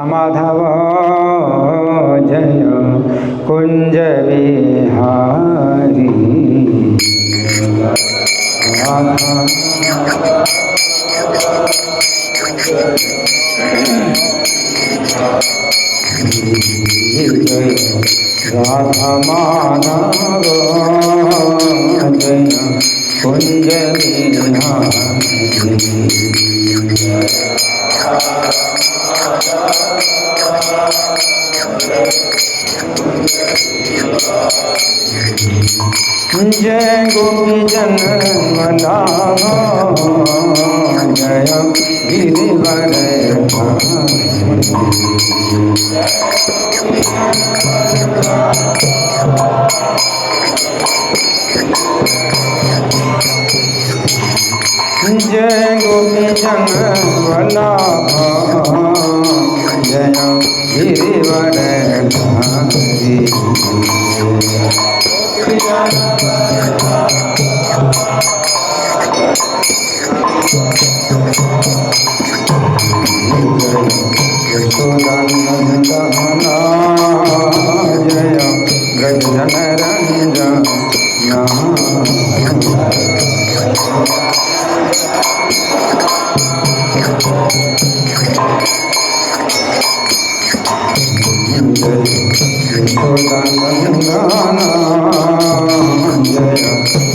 माधव जय कुंज विहारी जय राधा माधव जय कुंज जय गोपी जन वल्लभ जय गिरिवर जय गोपी जन वल्लभ जय गिरिवर धारी जय ब्रज जन रंजन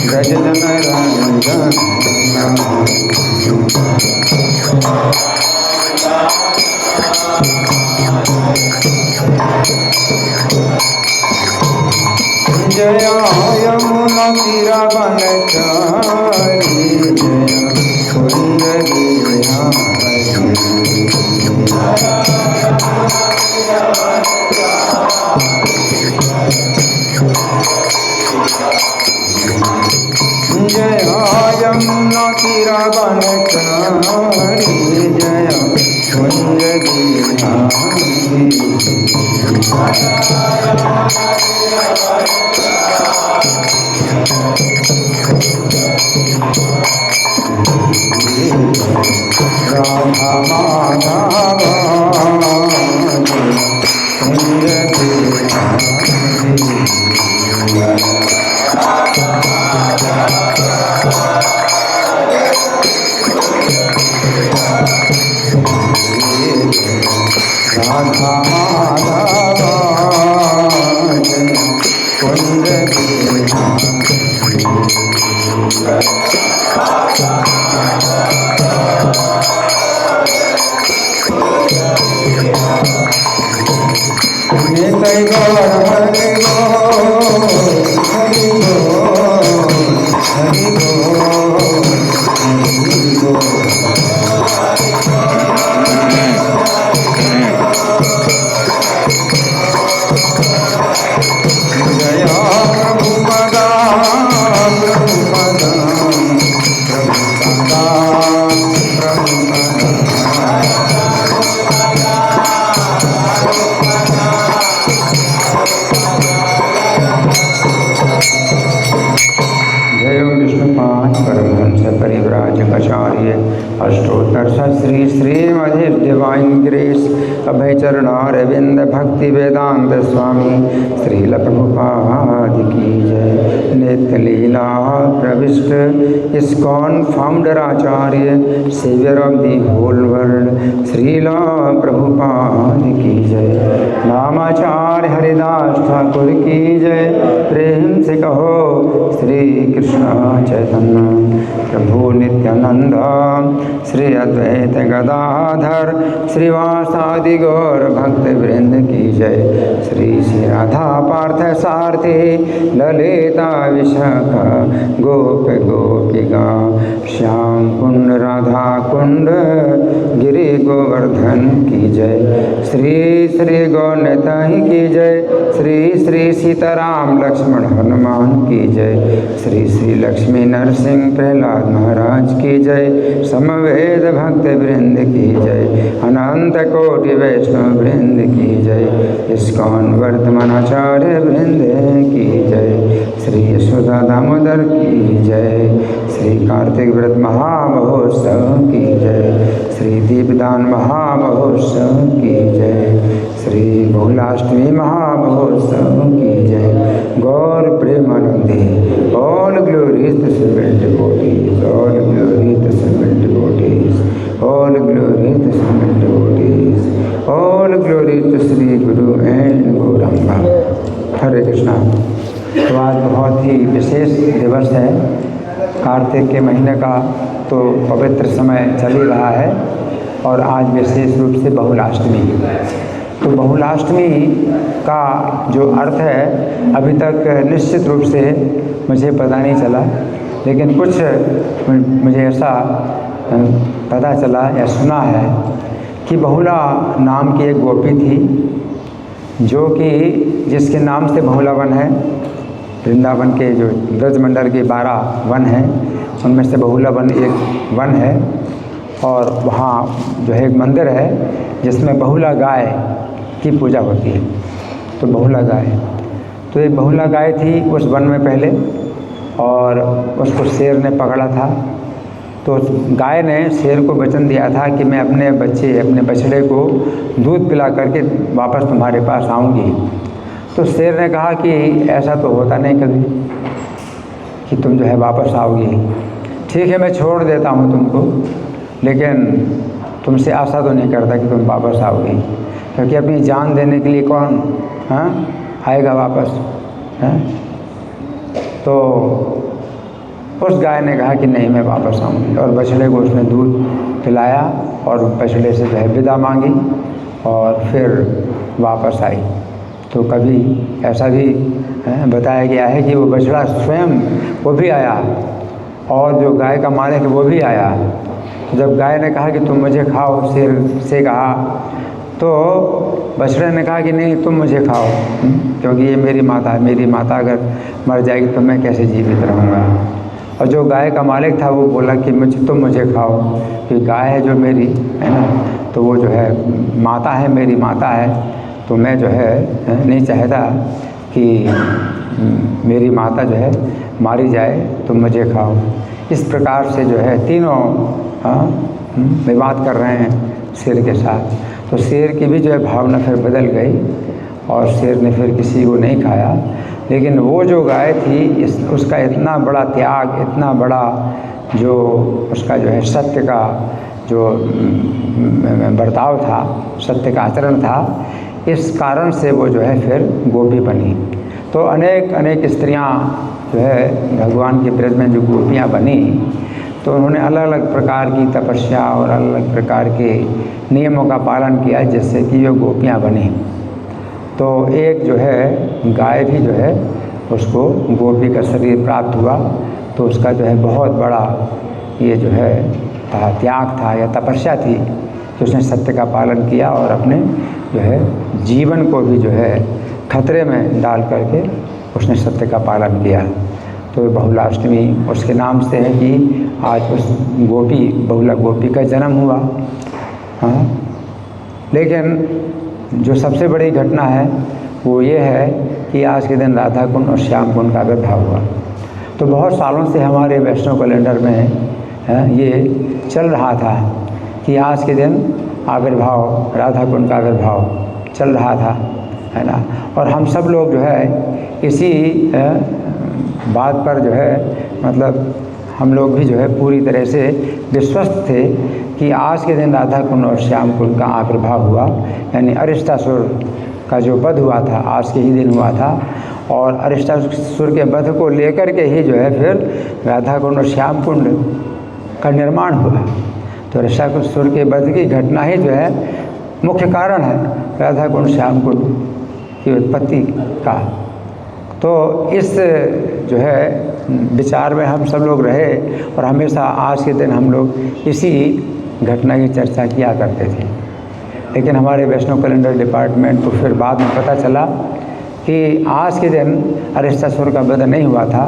जय जन रंजन जय यमुना तीरावनचारी जय कुंज जय यमुना तीरावनचारी जय कुंज राधा माधव कुंज राधा माधव कुंज नित्य गौर हरि गौर हरि गौर हरि गौर हरि गौर जय प्रभु पदा प्रभु पदा प्रभु पदा प्रभु विष्णुपाद परमहंस परिव्राजकाचार्य अष्टोत्तर श्री श्रीमदि डिवाइन ग्रेस अभयचरणारविंद भक्ति वेदांत स्वामी श्रील प्रभुपाद की जय। नित्य लीला प्रविष्ट ISKCON founder acharya saviour of the whole world Srila Prabhupada की जय। नामाचार्य हरिदास ठाकुर की जय। प्रेम से कहो श्री कृष्ण चैतन्य प्रभु नित्यानंद श्री अद्वैत गदाधर श्रीवासादि गौर भक्त वृंद की जय। श्री श्री राधा पार्थ सारथी ललिता विशाखा गोप गोपिका श्याम कुंड राधा कुंड गिरि गोवर्धन की जय। श्री श्री गौरताई की जय। श्री श्री सीताराम लक्ष्मण हनुमान की जय। श्री श्री लक्ष्मी नरसिंह प्रहलाद महाराज की जय। समवेद भक्त वृंद की जय। अनंत कोटि वैष्णव वृंद की जय। इस्कॉन वर्तमानाचार्य वृंद की जय। श्री यशोदा दामोदर की जय। श्री कार्तिक व्रत महामहोत्सव की जय। श्री दीपदान महामहोत्सव की जय। बहुलाष्टमी महामहोत्सव की जय। गौर प्रेमानंदे। All glories to single devotees, all glories to single devotees, all glories to single devotees, all glories to Shri guru and Gauranga. हरे कृष्णा। तो आज बहुत ही विशेष दिवस है। कार्तिक के महीने का तो पवित्र समय चल ही रहा है और आज विशेष रूप से बहुलाष्टमी। तो बहुलाष्टमी का जो अर्थ है अभी तक निश्चित रूप से मुझे पता नहीं चला, लेकिन कुछ मुझे ऐसा पता चला या सुना है कि बहुला नाम की एक गोपी थी, जो कि जिसके नाम से बहुला वन है। वृंदावन के जो ब्रजमंडल के 12 वन हैं उनमें से बहुला वन एक वन है, और वहाँ जो है एक मंदिर है जिसमें बहुला गाय की पूजा होती है। तो बहुला गाय, तो एक बहुला गाय थी उस वन में पहले, और उसको शेर ने पकड़ा था। तो गाय ने शेर को वचन दिया था कि मैं अपने बछड़े को दूध पिला करके वापस तुम्हारे पास आऊँगी। तो शेर ने कहा कि ऐसा तो होता नहीं कभी कि तुम जो है वापस आओगी। ठीक है, मैं छोड़ देता हूँ तुमको, लेकिन तुमसे आशा तो नहीं करता कि तुम वापस आओगी, क्योंकि अपनी जान देने के लिए कौन आएगा वापस। तो उस गाय ने कहा कि नहीं, मैं वापस आऊँगी, और बछड़े को उसने दूध पिलाया और बछड़े से जो है विदा मांगी और फिर वापस आई। तो कभी ऐसा भी बताया गया है कि वो बछड़ा स्वयं वो भी आया और जो गाय का मालिक है वो भी आया। तो जब गाय ने कहा कि तुम मुझे खाओ, शेर से कहा, तो बछड़े ने कहा कि नहीं, तुम मुझे खाओ, क्योंकि ये मेरी माता है, मेरी माता अगर मर जाएगी तो मैं कैसे जीवित रहूँगा। और जो गाय का मालिक था वो बोला कि तुम मुझे खाओ, क्योंकि गाय है जो मेरी है ना, तो वो जो है माता है, मेरी माता है, तो मैं जो है नहीं चाहता कि मेरी माता जो है मारी जाए, तुम मुझे खाओ। इस प्रकार से जो है तीनों विवाद कर रहे हैं शेर के साथ। तो शेर की भी जो है भावना फिर बदल गई और शेर ने फिर किसी को नहीं खाया। लेकिन वो जो गाय थी उसका इतना बड़ा त्याग, इतना बड़ा जो उसका जो है सत्य का जो बर्ताव था, सत्य का आचरण था, इस कारण से वो जो है फिर गोपी बनी। तो अनेक अनेक स्त्रियां जो है भगवान के ब्रज में जो गोपियां बनी, तो उन्होंने अलग अलग प्रकार की तपस्या और अलग अलग प्रकार के नियमों का पालन किया जिससे कि वो गोपियां बनी। तो एक जो है गाय भी जो है उसको गोपी का शरीर प्राप्त हुआ, तो उसका जो है बहुत बड़ा ये जो है त्याग था या तपस्या थी कि उसने सत्य का पालन किया और अपने जो है जीवन को भी जो है खतरे में डाल करके उसने सत्य का पालन किया। तो बहुलाष्टमी उसके नाम से है कि आज उस गोपी बहुला गोपी का जन्म हुआ। लेकिन जो सबसे बड़ी घटना है वो ये है कि आज के दिन राधा कुंड और श्याम कुंड का आविर्भाव हुआ। तो बहुत सालों से हमारे वैष्णव कैलेंडर में ये चल रहा था कि आज के दिन आविर्भाव, राधा कुंड का आविर्भाव चल रहा था, है ना। और हम सब लोग जो है इसी बात पर जो है मतलब हम लोग भी जो है पूरी तरह से विश्वस्त थे कि आज के दिन राधा कुंड और श्याम कुंड का आविर्भाव हुआ, यानी अरिष्टासुर का जो वध हुआ था आज के ही दिन हुआ था। और अरिष्टासुर के वध को लेकर के ही जो है फिर राधा कुंड और श्याम कुंड का निर्माण हुआ। तो अरिष्टासुर के वध की घटना ही जो है मुख्य कारण है राधा कुंड श्याम कुंड की उत्पत्ति का। तो इस जो है विचार में हम सब लोग रहे और हमेशा आज के दिन हम लोग इसी घटना की चर्चा किया करते थे। लेकिन हमारे वैष्णव कैलेंडर डिपार्टमेंट को फिर बाद में पता चला कि आज के दिन अरिष्टासुर का वध नहीं हुआ था।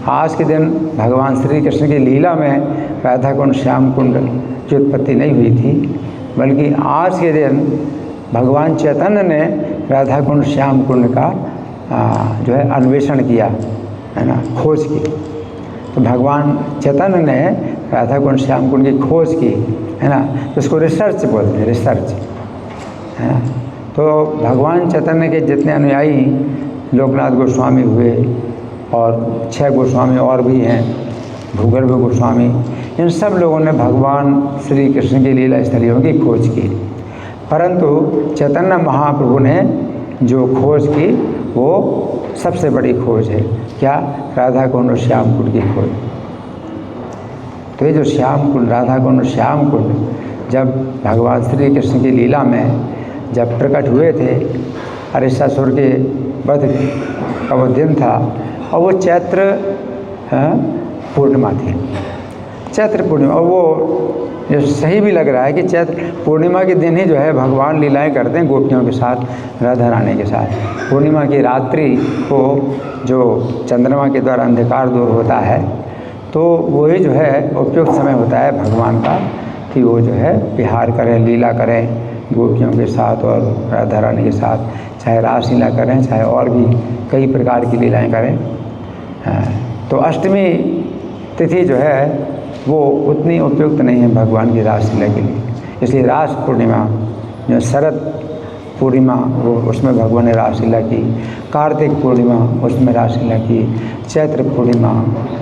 आज के दिन भगवान श्री कृष्ण की लीला में राधा कुंड श्याम कुंड की उत्पत्ति नहीं हुई थी, बल्कि आज के दिन भगवान चैतन्य ने राधा कुंड श्याम कुंड का जो है अन्वेषण किया, है ना, खोज की। तो भगवान चैतन्य ने राधा कुंड श्याम कुंड की खोज की, है ना, तो इसको रिसर्च बोलते हैं, रिसर्च, है ना। तो भगवान चैतन्य के जितने अनुयायी लोकनाथ गोस्वामी हुए और 6 गोस्वामी और भी हैं, भूगर्भ गोस्वामी, इन सब लोगों ने भगवान श्री कृष्ण की लीला स्थलियों की खोज की। परंतु चैतन्य महाप्रभु ने जो खोज की वो सबसे बड़ी खोज है। क्या? राधा कुंड और श्याम कुंड की खोज। तो ये जो श्याम कुंड, राधा कुंड और श्याम कुंड जब भगवान श्री कृष्ण की लीला में जब प्रकट हुए थे, अरिष्टासुर के वध का वो दिन था और वो चैत्र पूर्णिमा थी, चैत्र पूर्णिमा। और वो जो सही भी लग रहा है कि चैत्र पूर्णिमा के दिन ही जो है भगवान लीलाएं करते हैं गोपियों के साथ, राधा रानी के साथ। पूर्णिमा की रात्रि को जो चंद्रमा के द्वारा अंधकार दूर होता है, तो वही जो है उपयुक्त समय होता है भगवान का कि वो जो है विहार करें, लीला करें गोपियों के साथ और राधा रानी के साथ, चाहे रासलीला करें, चाहे और भी कई प्रकार की लीलाएं करें। तो अष्टमी तिथि जो है वो उतनी उपयुक्त नहीं है भगवान की रासलीला के लिए, इसलिए रास पूर्णिमा, जो शरद पूर्णिमा वो उसमें भगवान ने रासलीला की, कार्तिक पूर्णिमा उसमें रासलीला की, चैत्र पूर्णिमा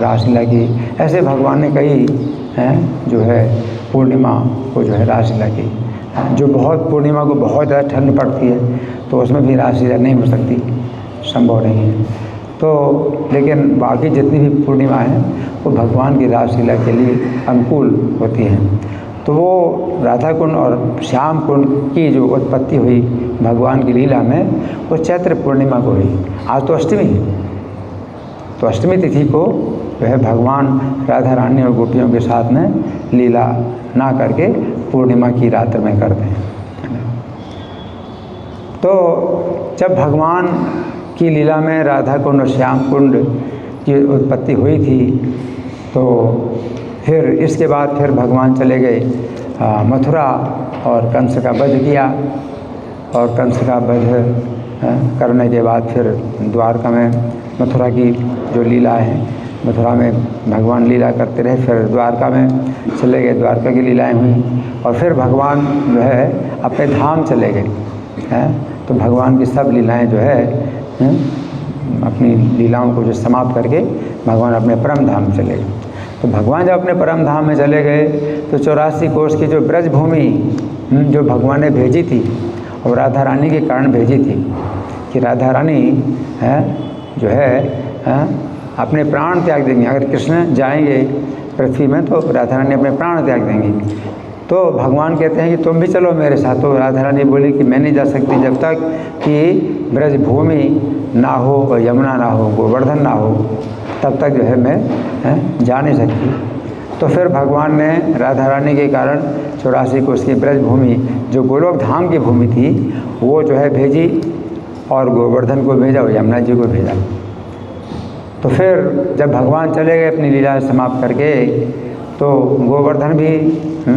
रासलीला की। ऐसे भगवान ने कई जो है पूर्णिमा को जो है रासलीला की। जो बहुत पूर्णिमा को बहुत ज़्यादा ठंड पड़ती है तो उसमें भी रासलीला नहीं हो सकती, संभव नहीं है। तो लेकिन बाकी जितनी भी पूर्णिमा हैं वो भगवान की रासलीला के लिए अनुकूल होती हैं। तो वो राधा कुंड और श्याम कुंड की जो उत्पत्ति हुई भगवान की लीला में वो चैत्र पूर्णिमा को हुई। आज तो अष्टमी है, तो अष्टमी तिथि को जो है भगवान राधा रानी और गोपियों के साथ में लीला ना करके पूर्णिमा की रात्र में करते हैं। तो जब भगवान की लीला में राधा कुंड और श्याम कुंड की उत्पत्ति हुई थी, तो फिर इसके बाद फिर भगवान चले गए मथुरा और कंस का वध किया। और कंस का वध करने के बाद फिर द्वारका में मथुरा की जो लीला है, मथुरा में भगवान लीला करते रहे, फिर द्वारका में चले गए, द्वारका की लीलाएं हुई और फिर भगवान जो है अपने धाम चले गए हैं। तो भगवान की सब लीलाएं जो है अपनी लीलाओं को जो समाप्त करके भगवान अपने परम धाम चले गए। तो भगवान जब अपने परम धाम में चले गए तो 84 कोस की जो ब्रज भूमि जो भगवान ने भेजी थी और राधा रानी के कारण भेजी थी कि राधा रानी जो है अपने प्राण त्याग देंगी। अगर कृष्ण जाएंगे पृथ्वी में तो राधा रानी अपने प्राण त्याग देंगी। तो भगवान कहते हैं कि तुम भी चलो मेरे साथ। तो राधा रानी बोली कि मैं नहीं जा सकती जब तक कि ब्रज भूमि ना हो और यमुना ना हो, गोवर्धन ना हो, तब तक जो है मैं जा नहीं सकती। तो फिर भगवान ने राधा रानी के कारण 84 कोस की ब्रज भूमि जो गोलोक धाम की भूमि थी वो जो है भेजी और गोवर्धन को भेजा और यमुना जी को भेजा। तो फिर जब भगवान चले गए अपनी लीला समाप्त करके, तो गोवर्धन भी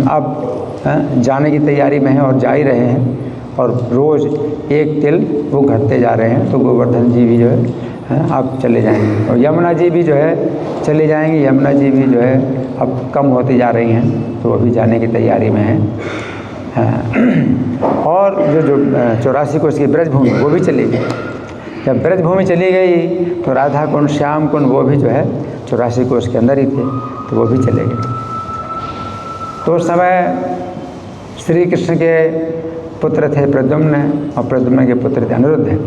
अब जाने की तैयारी में है और जा ही रहे हैं और रोज़ एक तिल वो घटते जा रहे हैं। तो गोवर्धन जी भी जो है अब चले जाएंगे और यमुना जी भी जो है चले जाएंगे। यमुना जी भी जो है अब कम होती जा रही हैं, तो वो भी जाने की तैयारी में हैं। और जो 84 कोस की ब्रजभूमि वो भी चली गई। जब ब्रजभूमि चली गई तो राधा कुंड, श्याम कुंड वो भी जो है 84 कोस के अंदर ही थे, तो वो भी चले गए। तो उस समय श्री कृष्ण के पुत्र थे प्रद्युम्न और प्रद्युम्न के पुत्र थे अनिरुद्ध।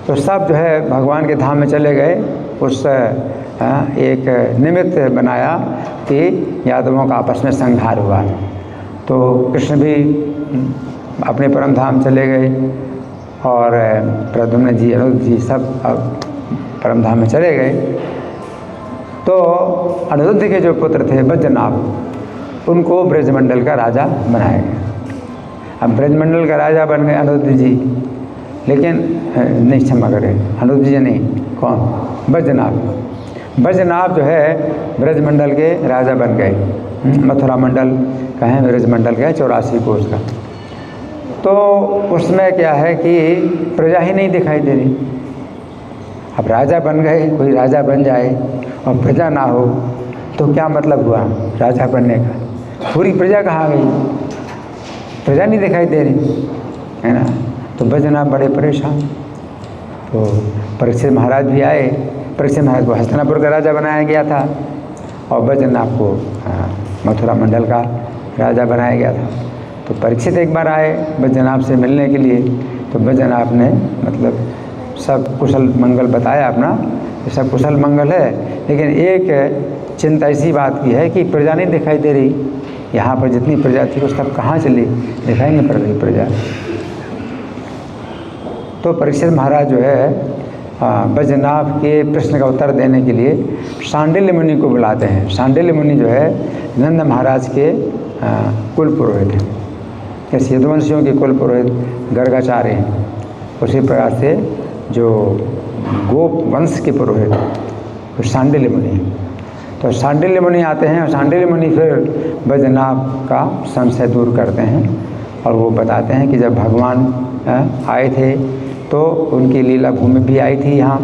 तो सब जो है भगवान के धाम में चले गए। उस एक निमित्त बनाया कि यादवों का आपस में संहार हुआ। तो कृष्ण भी अपने परम धाम चले गए और प्रद्युम्न जी, अनिरुद्ध जी सब परम धाम में चले गए। तो अनिरुद्ध के जो पुत्र थे वज्रनाभ, उनको ब्रजमंडल का राजा बनाया गया। अब ब्रजमंडल का राजा बन गए अनिरुद्ध जी, लेकिन नहीं, क्षमा करें, अनिरुद्ध जी नहीं, कौन? वज्रनाभ। वज्रनाभ जो है ब्रजमंडल के राजा बन गए। मथुरा मंडल का है, ब्रजमंडल का है 84 कोस का। तो उसमें क्या है कि प्रजा ही नहीं दिखाई दे रही। अब राजा बन गए, कोई राजा बन जाए और प्रजा ना हो तो क्या मतलब हुआ राजा बनने का? पूरी प्रजा कहाँ गई? प्रजा नहीं दिखाई दे रही है ना। तो बैजनाथ बड़े परेशान। तो परीक्षित महाराज भी आए। परीक्षित महाराज को हस्तिनापुर का राजा बनाया गया था और बैजनाथ को मथुरा मंडल का राजा बनाया गया था। तो परीक्षित एक बार आए बैजनाथ से मिलने के लिए। तो बैजनाथ ने मतलब सब कुशल मंगल बताया अपना, सब कुशल मंगल है, लेकिन एक चिंता ऐसी बात की है कि प्रजा नहीं दिखाई दे रही। यहाँ पर जितनी प्रजा थी वो सब कहाँ चली, दिखाई नहीं पड़ रही प्रजा। तो परीक्षित महाराज जो है बैजनाथ के प्रश्न का उत्तर देने के लिए शांडिल्य मुनि को बुलाते हैं। शांडिल्य मुनि जो है नंद महाराज के कुल पुरोहित हैं। जैसे यदुवंशियों के कुल पुरोहित गर्गाचार्य हैं, उसी प्रकार से जो गोप वंश के पुरोहित तो शांडिल्य मुनि हैं। तो शांडिल्य मुनि आते हैं और शांडिल्य मुनि फिर बैजनाथ का संशय दूर करते हैं और वो बताते हैं कि जब भगवान आए थे तो उनकी लीला भूमि भी आई थी यहाँ,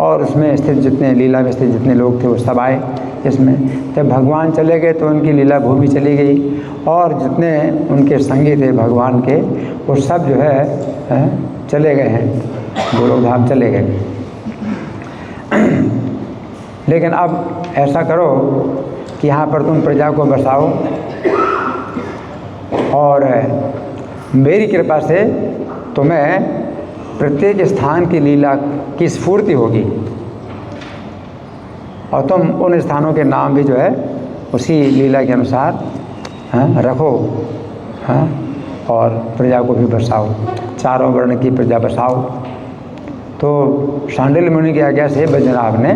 और उसमें स्थित जितने लीला में स्थित जितने लोग थे वो सब आए इसमें। जब भगवान चले गए तो उनकी लीला भूमि चली गई, और जितने उनके संगी थे भगवान के वो सब जो है चले गए हैं, गोलोक धाम चले गए। लेकिन अब ऐसा करो कि यहाँ पर तुम प्रजा को बसाओ और मेरी कृपा से तुम्हें प्रत्येक स्थान की लीला की स्फूर्ति होगी, और तुम उन स्थानों के नाम भी जो है उसी लीला के अनुसार रखो, और प्रजा को भी बसाओ, चारों वर्ण की प्रजा बसाओ। तो शांडिल्य मुनि की आज्ञा से बैजनाथ ने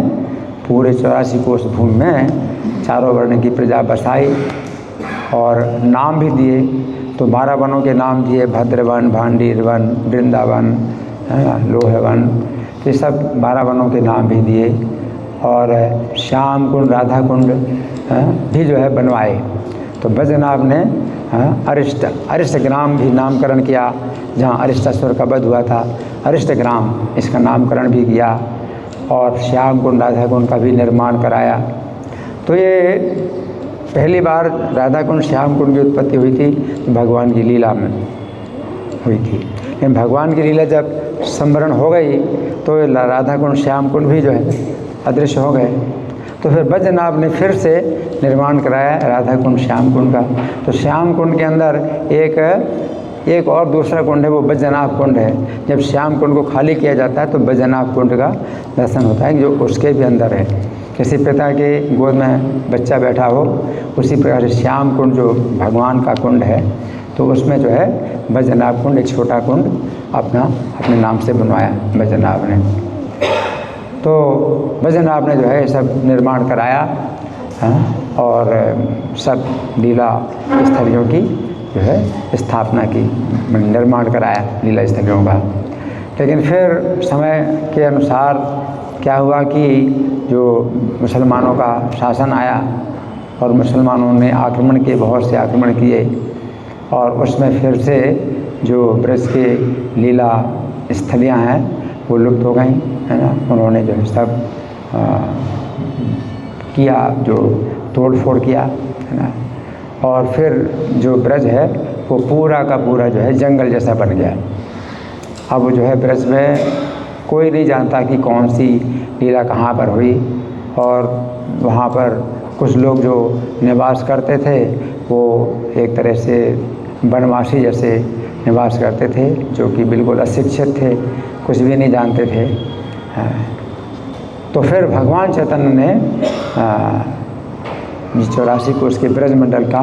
पूरे 84 कोस भूमि में चारों वर्ण की प्रजा बसाई और नाम भी दिए। तो 12 वनों के नाम दिए, भद्रवन, भांडीर वन, वृंदावन, लोहवन, ये सब 12 वनों के नाम भी दिए, और श्याम कुंड, राधा कुंड भी जो है बनवाए। तो बैजनाथ ने अरिष्ट ग्राम भी नामकरण किया, जहाँ अरिष्टासुर का वध हुआ था, अरिष्ट ग्राम इसका नामकरण भी किया, और श्याम कुंड, राधा कुंड का भी निर्माण कराया। तो ये पहली बार राधा कुंड, श्याम कुंड की उत्पत्ति हुई थी भगवान की लीला में हुई थी। लेकिन भगवान की लीला जब संवरण हो गई तो राधा कुंड, श्याम कुंड भी जो है अदृश्य हो गए। तो फिर बैजनाथ ने फिर से निर्माण कराया राधा कुंड, श्याम कुंड का। तो श्याम कुंड के अंदर एक और दूसरा कुंड है, वो बैजनाथ कुंड है। जब श्याम कुंड को खाली किया जाता है तो बैजनाथ कुंड का दर्शन होता है, जो उसके भी अंदर है। किसी पिता के गोद में बच्चा बैठा हो, उसी प्रकार से श्याम कुंड जो भगवान का कुंड है, तो उसमें जो है बैजनाथ कुंड, एक छोटा कुंड अपने नाम से बनवाया बैजनाथ ने। तो बैजनाथ ने जो है सब निर्माण कराया, और सब लीला स्थलियों की जो है स्थापना की, निर्माण कराया लीला स्थलियों का। लेकिन फिर समय के अनुसार क्या हुआ कि जो मुसलमानों का शासन आया और मुसलमानों ने आक्रमण किए, बहुत से आक्रमण किए, और उसमें फिर से जो ब्रज के लीला स्थलियाँ हैं वो लुप्त हो गई, है ना। उन्होंने जो सब किया, जो तोड़ फोड़ किया, है ना। और फिर जो ब्रज है वो पूरा का पूरा जो है जंगल जैसा बन गया। अब जो है ब्रज में कोई नहीं जानता कि कौन सी लीला कहाँ पर हुई, और वहाँ पर कुछ लोग जो निवास करते थे वो एक तरह से वनवासी जैसे निवास करते थे, जो कि बिल्कुल अशिक्षित थे, कुछ भी नहीं जानते थे। तो फिर भगवान चैतन्य ने 84 कोस के ब्रजमंडल का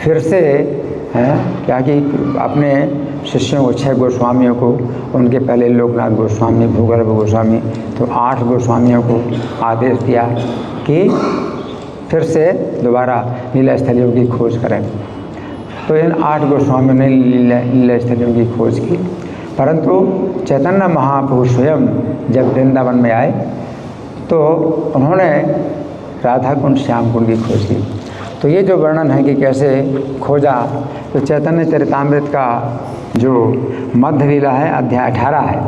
फिर से क्या कि अपने शिष्यों को, 6 गोस्वामियों को, उनके पहले लोकनाथ गोस्वामी, भूगर्भ गोस्वामी, तो 8 गोस्वामियों को आदेश दिया कि फिर से दोबारा लीला स्थलियों की खोज करें। तो इन 8 गोस्वामियों ने लीला स्थलियों की खोज की, परंतु चैतन्य महाप्रभु स्वयं जब वृंदावन में आए तो उन्होंने राधा कुंड, श्याम कुंड की खोज की। तो ये जो वर्णन है कि कैसे खोजा, तो चैतन्य चरितामृत का जो मध्य लीला है अध्याय 18 है,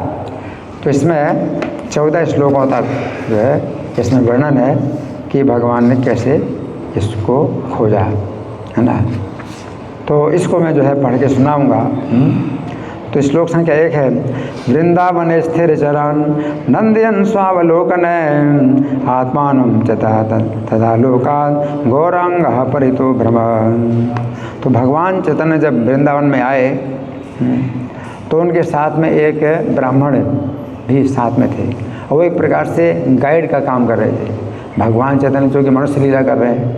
तो इसमें 14 श्लोकों तक जो है इसमें वर्णन है कि भगवान ने कैसे इसको खोजा, है ना। तो इसको मैं जो है पढ़ के सुनाऊंगा। तो श्लोक संख्या 1 है, वृंदावन स्थिर चरण नंदयन स्वावलोकन आत्मानं च तथा लोकान् गौरांग परितो भ्रम। तो भगवान चैतन्य जब वृंदावन में आए तो उनके साथ में एक ब्राह्मण भी साथ में थे और वो एक प्रकार से गाइड का काम कर रहे थे। भगवान चैतन्य जो कि मनुष्य लीला कर रहे हैं,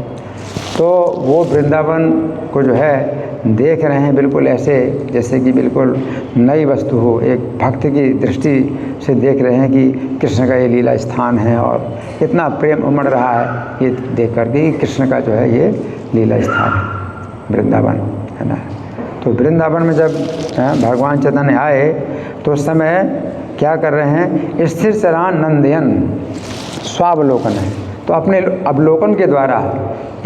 तो वो वृंदावन को जो है देख रहे हैं बिल्कुल ऐसे जैसे कि बिल्कुल नई वस्तु हो। एक भक्त की दृष्टि से देख रहे हैं कि कृष्ण का ये लीला स्थान है और कितना प्रेम उमड़ रहा है ये देख कर के कृष्ण का जो है ये लीला स्थान है वृंदावन, है ना। तो वृंदावन में जब भगवान चैतन्य आए तो उस समय क्या कर रहे हैं, स्थिर चरान नंदयन स्वावलोकन है। तो अपने अवलोकन के द्वारा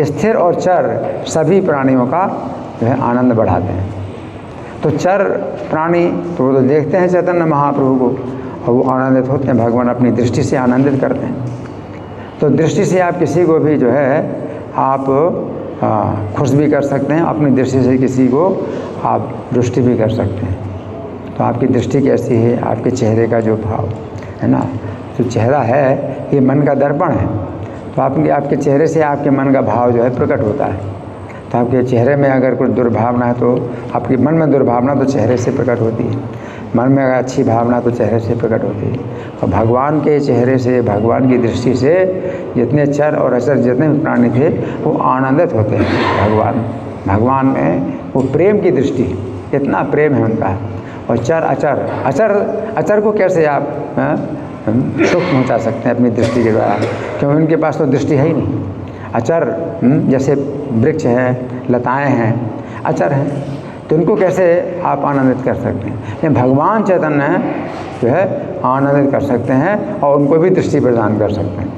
स्थिर और चर सभी प्राणियों का जो है आनंद बढ़ाते हैं। तो चर प्राणी तो वो तो देखते हैं चैतन्य महाप्रभु को और वो आनंदित होते हैं, भगवान अपनी दृष्टि से आनंदित करते हैं। तो दृष्टि से आप किसी को भी जो है आप खुश भी कर सकते हैं, अपनी दृष्टि से किसी को आप दृष्टि भी कर सकते हैं। तो आपकी दृष्टि कैसी है, आपके चेहरे का जो भाव है ना, जो चेहरा है ये मन का दर्पण है। तो आपके चेहरे से आपके मन का भाव जो है प्रकट होता है। तो आपके चेहरे में अगर कुछ दुर्भावना है तो आपके मन में दुर्भावना तो चेहरे से प्रकट होती है, मन में अगर अच्छी भावना तो चेहरे से प्रकट होती है। और भगवान के चेहरे से, भगवान की दृष्टि से जितने चर और अचर जितने भी प्राणी थे वो आनंदित होते हैं। भगवान में वो प्रेम की दृष्टि, इतना प्रेम है उनका। और चर अचर को कैसे आप सुख पहुंचा सकते हैं अपनी दृष्टि के द्वारा, क्योंकि उनके पास तो दृष्टि है ही नहीं। अचर जैसे वृक्ष हैं, लताएं हैं, अचर हैं, तो उनको कैसे आप आनंदित कर सकते हैं। लेकिन भगवान चैतन्य जो है आनंदित कर सकते हैं और उनको भी दृष्टि प्रदान कर सकते हैं।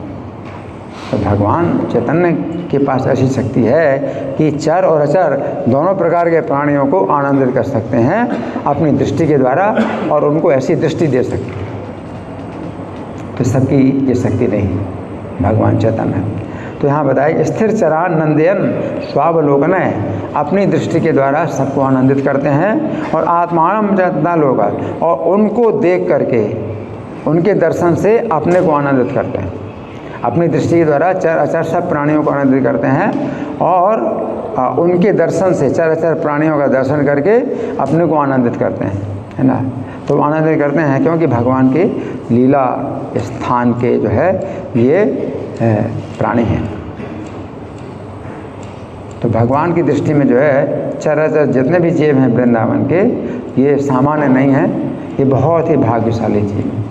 तो भगवान चैतन्य के पास ऐसी शक्ति है कि चर और अचर दोनों प्रकार के प्राणियों को आनंदित कर सकते हैं अपनी दृष्टि के द्वारा और उनको ऐसी दृष्टि दे सकते हैं। तो सबकी ये शक्ति नहीं, भगवान चैतन्य। तो यहाँ बताए स्थिर चरान नंदयन स्वावलोकन है, अपनी दृष्टि के द्वारा सबको आनंदित करते हैं और आत्मानम चेतना लोग, और उनको देख करके उनके दर्शन से अपने को आनंदित करते हैं। अपनी दृष्टि के द्वारा चर अचर सब प्राणियों को आनंदित करते हैं और उनके दर्शन से चर अचर प्राणियों का दर्शन करके अपने को आनंदित करते हैं, है ना। तो आनंदित करते हैं क्योंकि भगवान के लीला स्थान के जो है ये प्राणी हैं। तो भगवान की दृष्टि में जो है चराचर जितने भी जीव हैं वृंदावन के, ये सामान्य नहीं हैं, ये बहुत ही भाग्यशाली जीव हैं।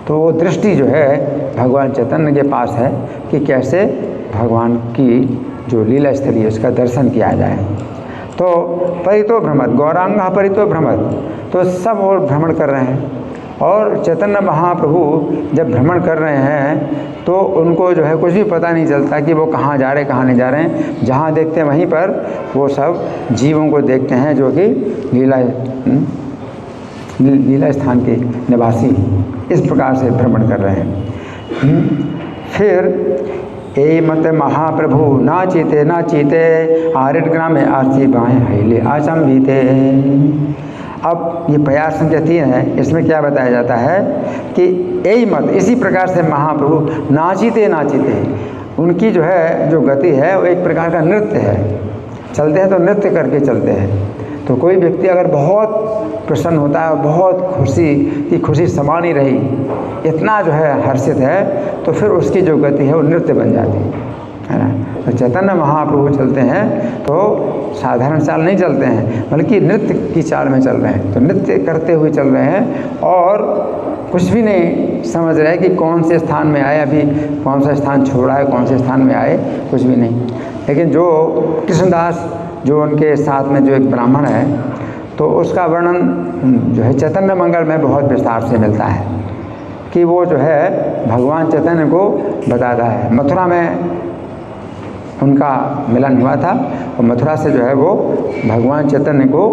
तो वो दृष्टि जो है भगवान चैतन्य के पास है कि कैसे भगवान की जो लीला स्थली है उसका दर्शन किया जाए। तो परितो भ्रमत, गौरांग परितो भ्रमत, तो सब और भ्रमण कर रहे हैं। और चैतन्य महाप्रभु जब भ्रमण कर रहे हैं तो उनको जो है कुछ भी पता नहीं चलता कि वो कहाँ जा रहे हैं, कहाँ नहीं जा रहे हैं। जहाँ देखते हैं वहीं पर वो सब जीवों को देखते हैं जो कि लीला स्थान के निवासी इस प्रकार से भ्रमण कर रहे हैं। फिर ए मत महाप्रभु नाचिते आरिट ग्रामे आरती बाएँ हैले आचंबिते। अब ये प्रयास संख्या 3 है, इसमें क्या बताया जाता है कि यही मत, इसी प्रकार से महाप्रभु नाचिते उनकी जो है जो गति है वो एक प्रकार का नृत्य है। चलते हैं तो नृत्य करके चलते हैं। तो कोई व्यक्ति अगर बहुत प्रसन्न होता है और बहुत खुशी समा नहीं रही, इतना जो है हर्षित है, तो फिर उसकी जो गति है वो नृत्य बन जाती है ना। तो चैतन्य महाप्रभु चलते हैं तो साधारण चाल नहीं चलते हैं, बल्कि नृत्य की चाल में चल रहे हैं। तो नृत्य करते हुए चल रहे हैं और कुछ भी नहीं समझ रहे कि कौन से स्थान में आए, अभी कौन सा स्थान छोड़ा है, कौन से स्थान में आए, कुछ भी नहीं। लेकिन जो कृष्णदास जो उनके साथ में जो एक ब्राह्मण है, तो उसका वर्णन जो है चैतन्य मंगल में बहुत विस्तार से मिलता है कि वो जो है भगवान चैतन्य को बताता है। मथुरा में उनका मिलन हुआ था और मथुरा से जो है वो भगवान चैतन्य को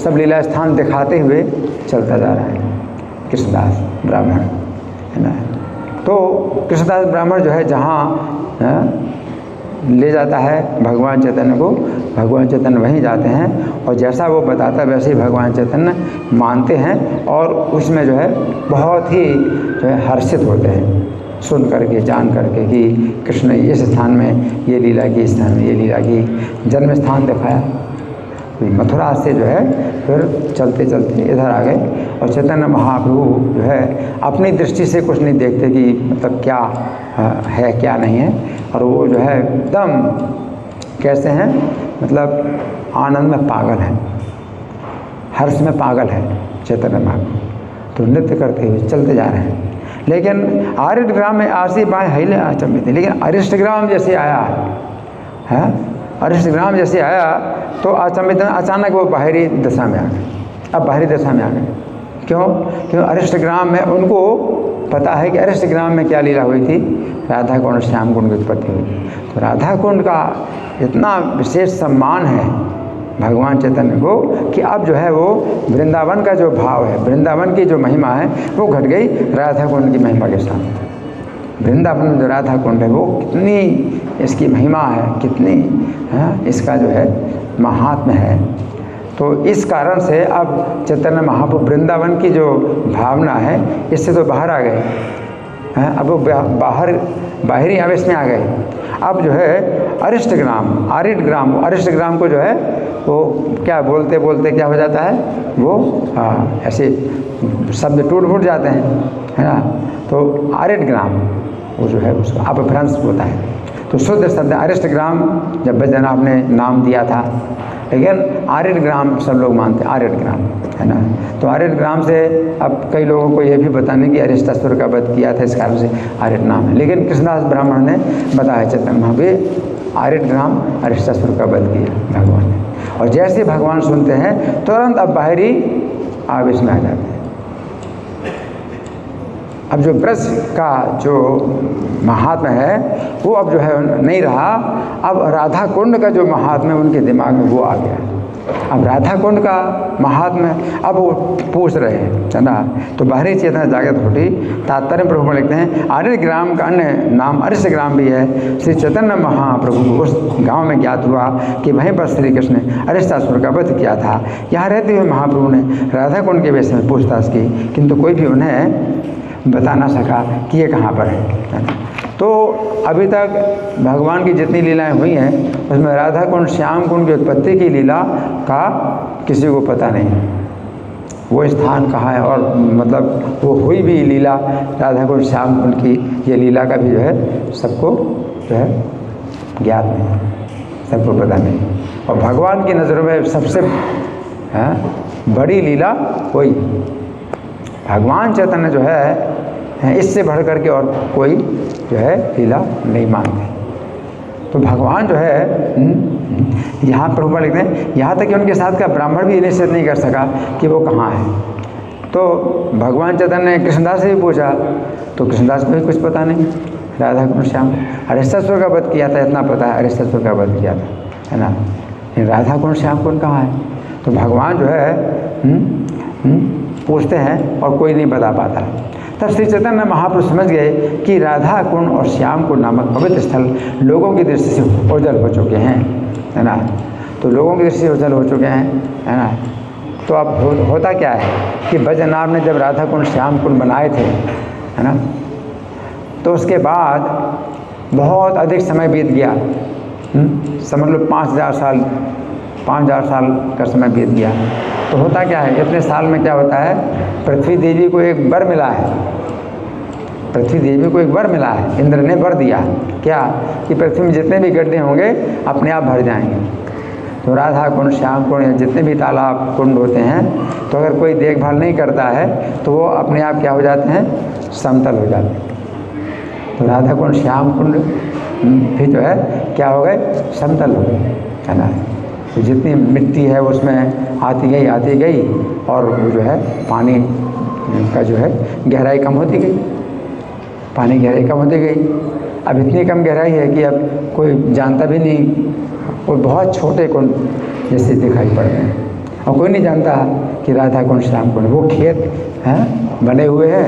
सब लीला स्थान दिखाते हुए चलता जा रहा है कृष्णदास ब्राह्मण, है ना। तो कृष्णदास ब्राह्मण जो है जहाँ ले जाता है भगवान चैतन्य को, भगवान चैतन्य वहीं जाते हैं और जैसा वो बताता है वैसे ही भगवान चैतन्य मानते हैं और उसमें जो है बहुत ही जो है हर्षित होते हैं सुन करके, जान करके कि कृष्ण ने इस स्थान में ये लीला की, इस स्थान में ये लीला की, जन्म स्थान दिखाया। मथुरा से जो है फिर चलते चलते इधर आ गए और चैतन्य महाप्रभु जो है अपनी दृष्टि से कुछ नहीं देखते कि मतलब क्या है क्या नहीं है, और वो जो है एकदम कैसे हैं, मतलब आनंद में पागल है, हर्ष में पागल है चैतन्य महाप्रभु। तो नृत्य करते हुए चलते जा रहे हैं। लेकिन आरिष्टग्राम में आसी बाएँ हिले अचंभित थे। लेकिन अरिष्टग्राम जैसे आया है, अरिष्टग्राम जैसे आया तो अचंभित अचानक वो बाहरी दशा में आ गए। अब बाहरी दशा में आ गए क्यों? क्यों अरिष्टग्राम में उनको पता है कि अरिष्टग्राम में क्या लीला हुई थी, राधा कुंड श्याम कुंड की उत्पत्ति हुई। तो राधा कुंड का इतना विशेष सम्मान है भगवान चैतन्य को कि अब जो है वो वृंदावन का जो भाव है, वृंदावन की जो महिमा है वो घट गई राधा कुंड की महिमा के साथ। वृंदावन जो राधा कुंड है वो कितनी इसकी महिमा है, कितनी इसका जो है महात्म्य है। तो इस कारण से अब चैतन्य महाप्रभु वृंदावन की जो भावना है इससे तो बाहर आ गए हैं, अब वो बाहरी आवेश में आ गए। अब जो है अरिष्टग्राम, अरिष्टग्राम को जो है वो क्या बोलते बोलते क्या हो जाता है, वो ऐसे शब्द टूट फूट जाते हैं, है ना। तो आरिष्टग्राम वो जो है उसका अपभ्रंश होता है। तो शुद्ध शब्द अरिष्टग्राम जब वैद्यनाथ ने नाम दिया था, लेकिन आरिष्टग्राम सब लोग मानते हैं आरिष्टग्राम, है ना। तो आरिष्टग्राम से अब कई लोगों को ये भी बताने कि अरिष्टासुर का वध किया था, इस कारण से आरिष्ट नाम है। लेकिन कृष्णदास ब्राह्मण ने बताया चैतन्य महाप्रभु आरिष्टग्राम अरिष्टासुर का वध किया भगवान ने। और जैसे भगवान सुनते हैं तुरंत अब बाहरी आवेश में आ जाते हैं। अब जो ब्रज का जो महात्म्य है वो अब जो है नहीं रहा, अब राधा कुंड का जो महात्म्य उनके दिमाग में वो आ गया। अब राधा कुंड का महात्म्य अब वो पूछ रहे हैं, है ना। तो बाहरी चेतना जागृत होती। तात्पर्य प्रभु में लिखते हैं आरिष्टग्राम का अन्य नाम अरिष्टग्राम भी है। श्री चैतन्य महाप्रभु को उस गांव में ज्ञात हुआ कि वहीं पर श्री कृष्ण ने अरिष्टासुर का वध किया था। यहाँ रहते हुए महाप्रभु ने राधा कुंड के विषय में पूछताछ की, किंतु कोई भी उन्हें बता ना सका कि ये कहाँ पर है। तो अभी तक भगवान की जितनी लीलाएं हुई हैं उसमें राधा कुंड श्याम कुंड की उत्पत्ति की लीला का किसी को पता नहीं है, वो स्थान कहाँ है, और मतलब वो हुई भी लीला राधा कुंड श्याम कुंड की, ये लीला का भी जो है सबको जो है ज्ञात नहीं, सबको पता नहीं। और भगवान की नज़रों में सबसे बड़ी लीला वही भगवान चैतन्य जो है इससे बढ़ कर के और कोई जो है लीला नहीं मानते। तो भगवान जो है यहाँ प्रभु लिखते हैं, यहाँ तक कि उनके साथ का ब्राह्मण भी निश्चित नहीं कर सका कि वो कहाँ है। तो भगवान चैतन्य ने कृष्णदास से भी पूछा तो कृष्णदास को भी कुछ पता नहीं। राधा कुंड श्याम अरिष्टासुर का वध किया था इतना पता है, अरिष्टासुर का वध किया था, है ना। राधा कुंड श्याम कुंड कहाँ है? तो भगवान जो है पूछते हैं और कोई नहीं बता पाता। तब श्री चैतन्य महाप्रभु समझ गए कि राधा कुंड और श्याम कुंड नामक पवित्र स्थल लोगों की दृष्टि से ओझल हो चुके हैं, है ना। तो लोगों की दृष्टि से ओझल हो चुके हैं, है ना। तो अब होता क्या है कि वैद्यनाथ ने जब राधा कुंड श्याम कुंड बनाए थे, है ना, तो उसके बाद बहुत अधिक समय बीत गया, समझ लो 5000 साल का समय बीत गया। तो होता क्या है, इतने साल में क्या होता है, पृथ्वी देवी को एक वर मिला है, पृथ्वी देवी को एक वर मिला है, इंद्र ने वर दिया क्या कि पृथ्वी में जितने भी गड्ढे होंगे अपने आप भर जाएंगे। तो राधा कुंड श्याम कुंड जितने भी तालाब कुंड होते हैं, तो अगर कोई देखभाल नहीं करता है तो वो अपने आप क्या हो जाते हैं, समतल हो जाते हैं। तो राधा कुंड श्याम कुंड भी जो है क्या हो गए, समतल हो गए, है ना। तो जितनी मिट्टी है उसमें आती गई और वो जो है पानी का जो है गहराई कम होती गई, पानी गहराई कम होती गई। अब इतनी कम गहराई है कि अब कोई जानता भी नहीं, और बहुत छोटे कुंड जैसे दिखाई पड़ते हैं, और कोई नहीं जानता कि राधा कुंड श्याम कुंड। वो खेत हैं बने हुए हैं,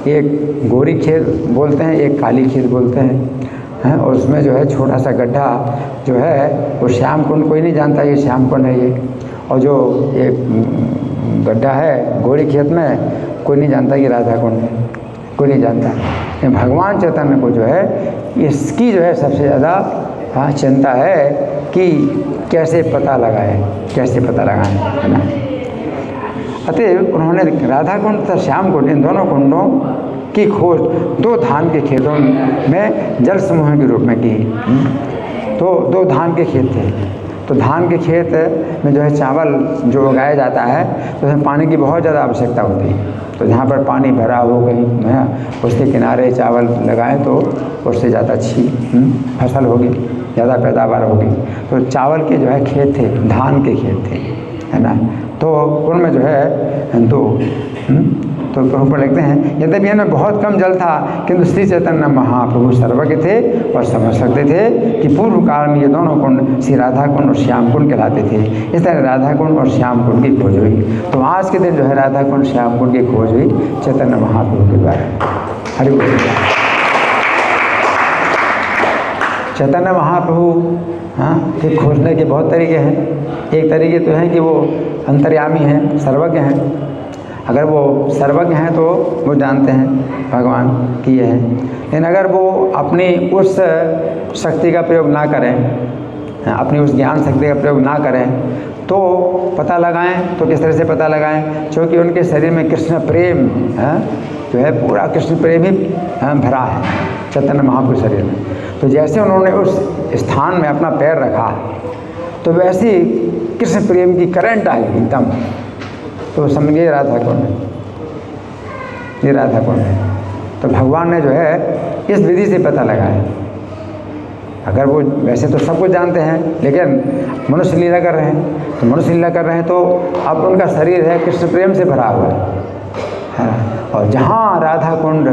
एक गोरी खेत बोलते हैं, एक काली खेत बोलते हैं, हैं, और उसमें जो है छोटा सा गड्ढा जो है वो श्याम कुंड, कोई नहीं जानता ये श्याम कुंड है ये। और जो ये गड्ढा है गोरी खेत में, कोई नहीं जानता ये राधा कुंड है, कोई नहीं जानता। लेकिन भगवान चैतन्य को जो है इसकी जो है सबसे ज़्यादा चिंता है कि कैसे पता लगाए, कैसे पता लगाएं, है ना। अतः उन्होंने राधा कुंड तथा श्याम कुंड, इन दोनों कुंडों की खोज 2 धान के खेतों में जल समूह के रूप में की। तो 2 धान के खेत थे, तो धान के खेत में जो है चावल जो उगाया जाता है तो उसमें पानी की बहुत ज़्यादा आवश्यकता होती है। तो जहाँ पर पानी भरा हो कहीं है उसके किनारे चावल लगाएं तो उससे ज़्यादा अच्छी फसल होगी, ज़्यादा पैदावार होगी। तो चावल के जो है खेत थे, धान के खेत थे, है ना। तो उनमें जो है तो प्रभुपाद लिखते हैं, यद्यपि इनमें बहुत कम जल था किंतु श्री चैतन्य महाप्रभु सर्वज्ञ थे और समझ सकते थे कि पूर्व काल में ये दोनों कुंड श्री राधा कुंड और श्याम कुंड कहलाते थे। इस तरह राधा कुंड और श्याम कुंड की खोज हुई। तो आज के दिन जो है राधा कुंड श्याम कुंड की खोज हुई चैतन्य महाप्रभु के द्वारा। हरि बोल। चैतन्य महाप्रभु के खोजने के बहुत तरीके हैं। एक तरीके तो है कि वो अंतर्यामी हैं, सर्वज्ञ हैं। अगर वो सर्वज्ञ हैं तो वो जानते हैं भगवान की ये है। लेकिन अगर वो अपनी उस शक्ति का प्रयोग ना करें, अपनी उस ज्ञान शक्ति का प्रयोग ना करें तो पता लगाएं तो किस तरह से पता लगाएं, क्योंकि उनके शरीर में कृष्ण प्रेम जो है पूरा कृष्ण प्रेम ही भरा है चैतन्य महाप्रभु शरीर में। तो जैसे उन्होंने उस स्थान में अपना पैर रखा तो वैसे कृष्ण प्रेम की करंट आई एकदम। तो समझिए राधा कुंड, ये राधा कुंड है। तो भगवान ने जो है इस विधि से पता लगाया। अगर वो वैसे तो सब कुछ जानते हैं लेकिन मनुष्य लीला कर रहे हैं, तो मनुष्य लीला कर रहे हैं तो अब उनका शरीर है कृष्ण प्रेम से भरा हुआ है। और जहाँ राधा कुंड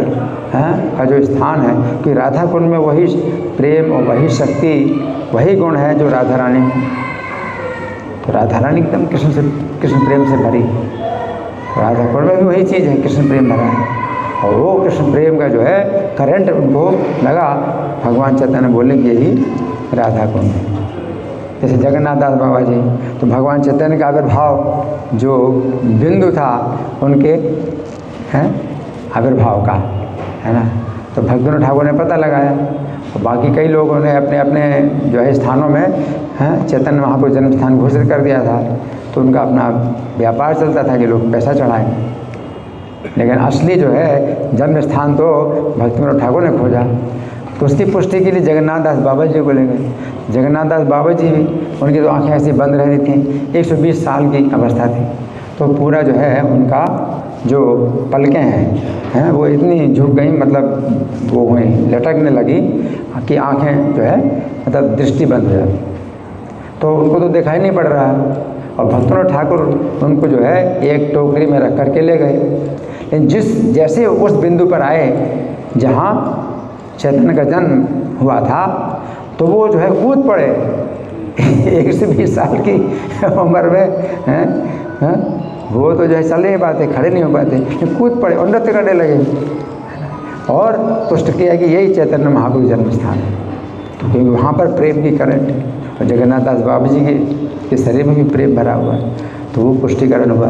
का जो स्थान है कि राधा कुंड में वही प्रेम और वही शक्ति, वही गुण है जो राधा रानी में। तो राधा रानी एकदम कृष्ण प्रेम से भरी। राधा कुंड में भी वही चीज़ है, कृष्ण प्रेम भरा है। और वो कृष्ण प्रेम का जो है करंट उनको लगा। भगवान चैतन्य बोले कि यही राधा कुंड है। जैसे जगन्नाथ दास बाबा जी, तो भगवान चैतन्य का आविर्भाव जो बिंदु था उनके आविर्भाव का, है ना। तो भक्तों ठाकुर ने पता लगाया और बाकी कई लोगों ने अपने अपने जो है स्थानों में चैतन्य महाप्रभु जन्म स्थान घोषित कर दिया था। तो उनका अपना व्यापार चलता था कि लोग पैसा चढ़ाएं। लेकिन असली जो है जन्म स्थान तो भक्तों ठाकुर ने खोजा। तो उसकी पुष्टि के लिए जगन्नाथ दास बाबा जी को ले गए। जगन्नाथ दास बाबा जी भी, उनकी तो आँखें ऐसी बंद रह रही थी, 120 साल की अवस्था थी। तो पूरा जो है उनका जो पलकें हैं वो इतनी झुक गई, मतलब वो हुई लटकने लगी कि आँखें जो है मतलब दृष्टि बंद हो जाती। तो उनको तो दिखाई नहीं पड़ रहा है। और भक्तों ठाकुर उनको जो है एक टोकरी में रख करके ले गए। लेकिन जैसे उस बिंदु पर आए जहाँ चैतन्य का जन्म हुआ था तो वो जो है कूद पड़े 120 साल की उम्र में वो तो जो है चल नहीं पाते, खड़े नहीं हो पाते, कूद पड़े और नृत्य करने लगे और पुष्ट किया कि यही चैतन्य महाप्रभु जन्म स्थान है। तो क्योंकि वहाँ पर प्रेम की करंट और जगन्नाथ दास बाबा जी के शरीर में भी प्रेम भरा हुआ है। तो वो पुष्टिकरण हुआ।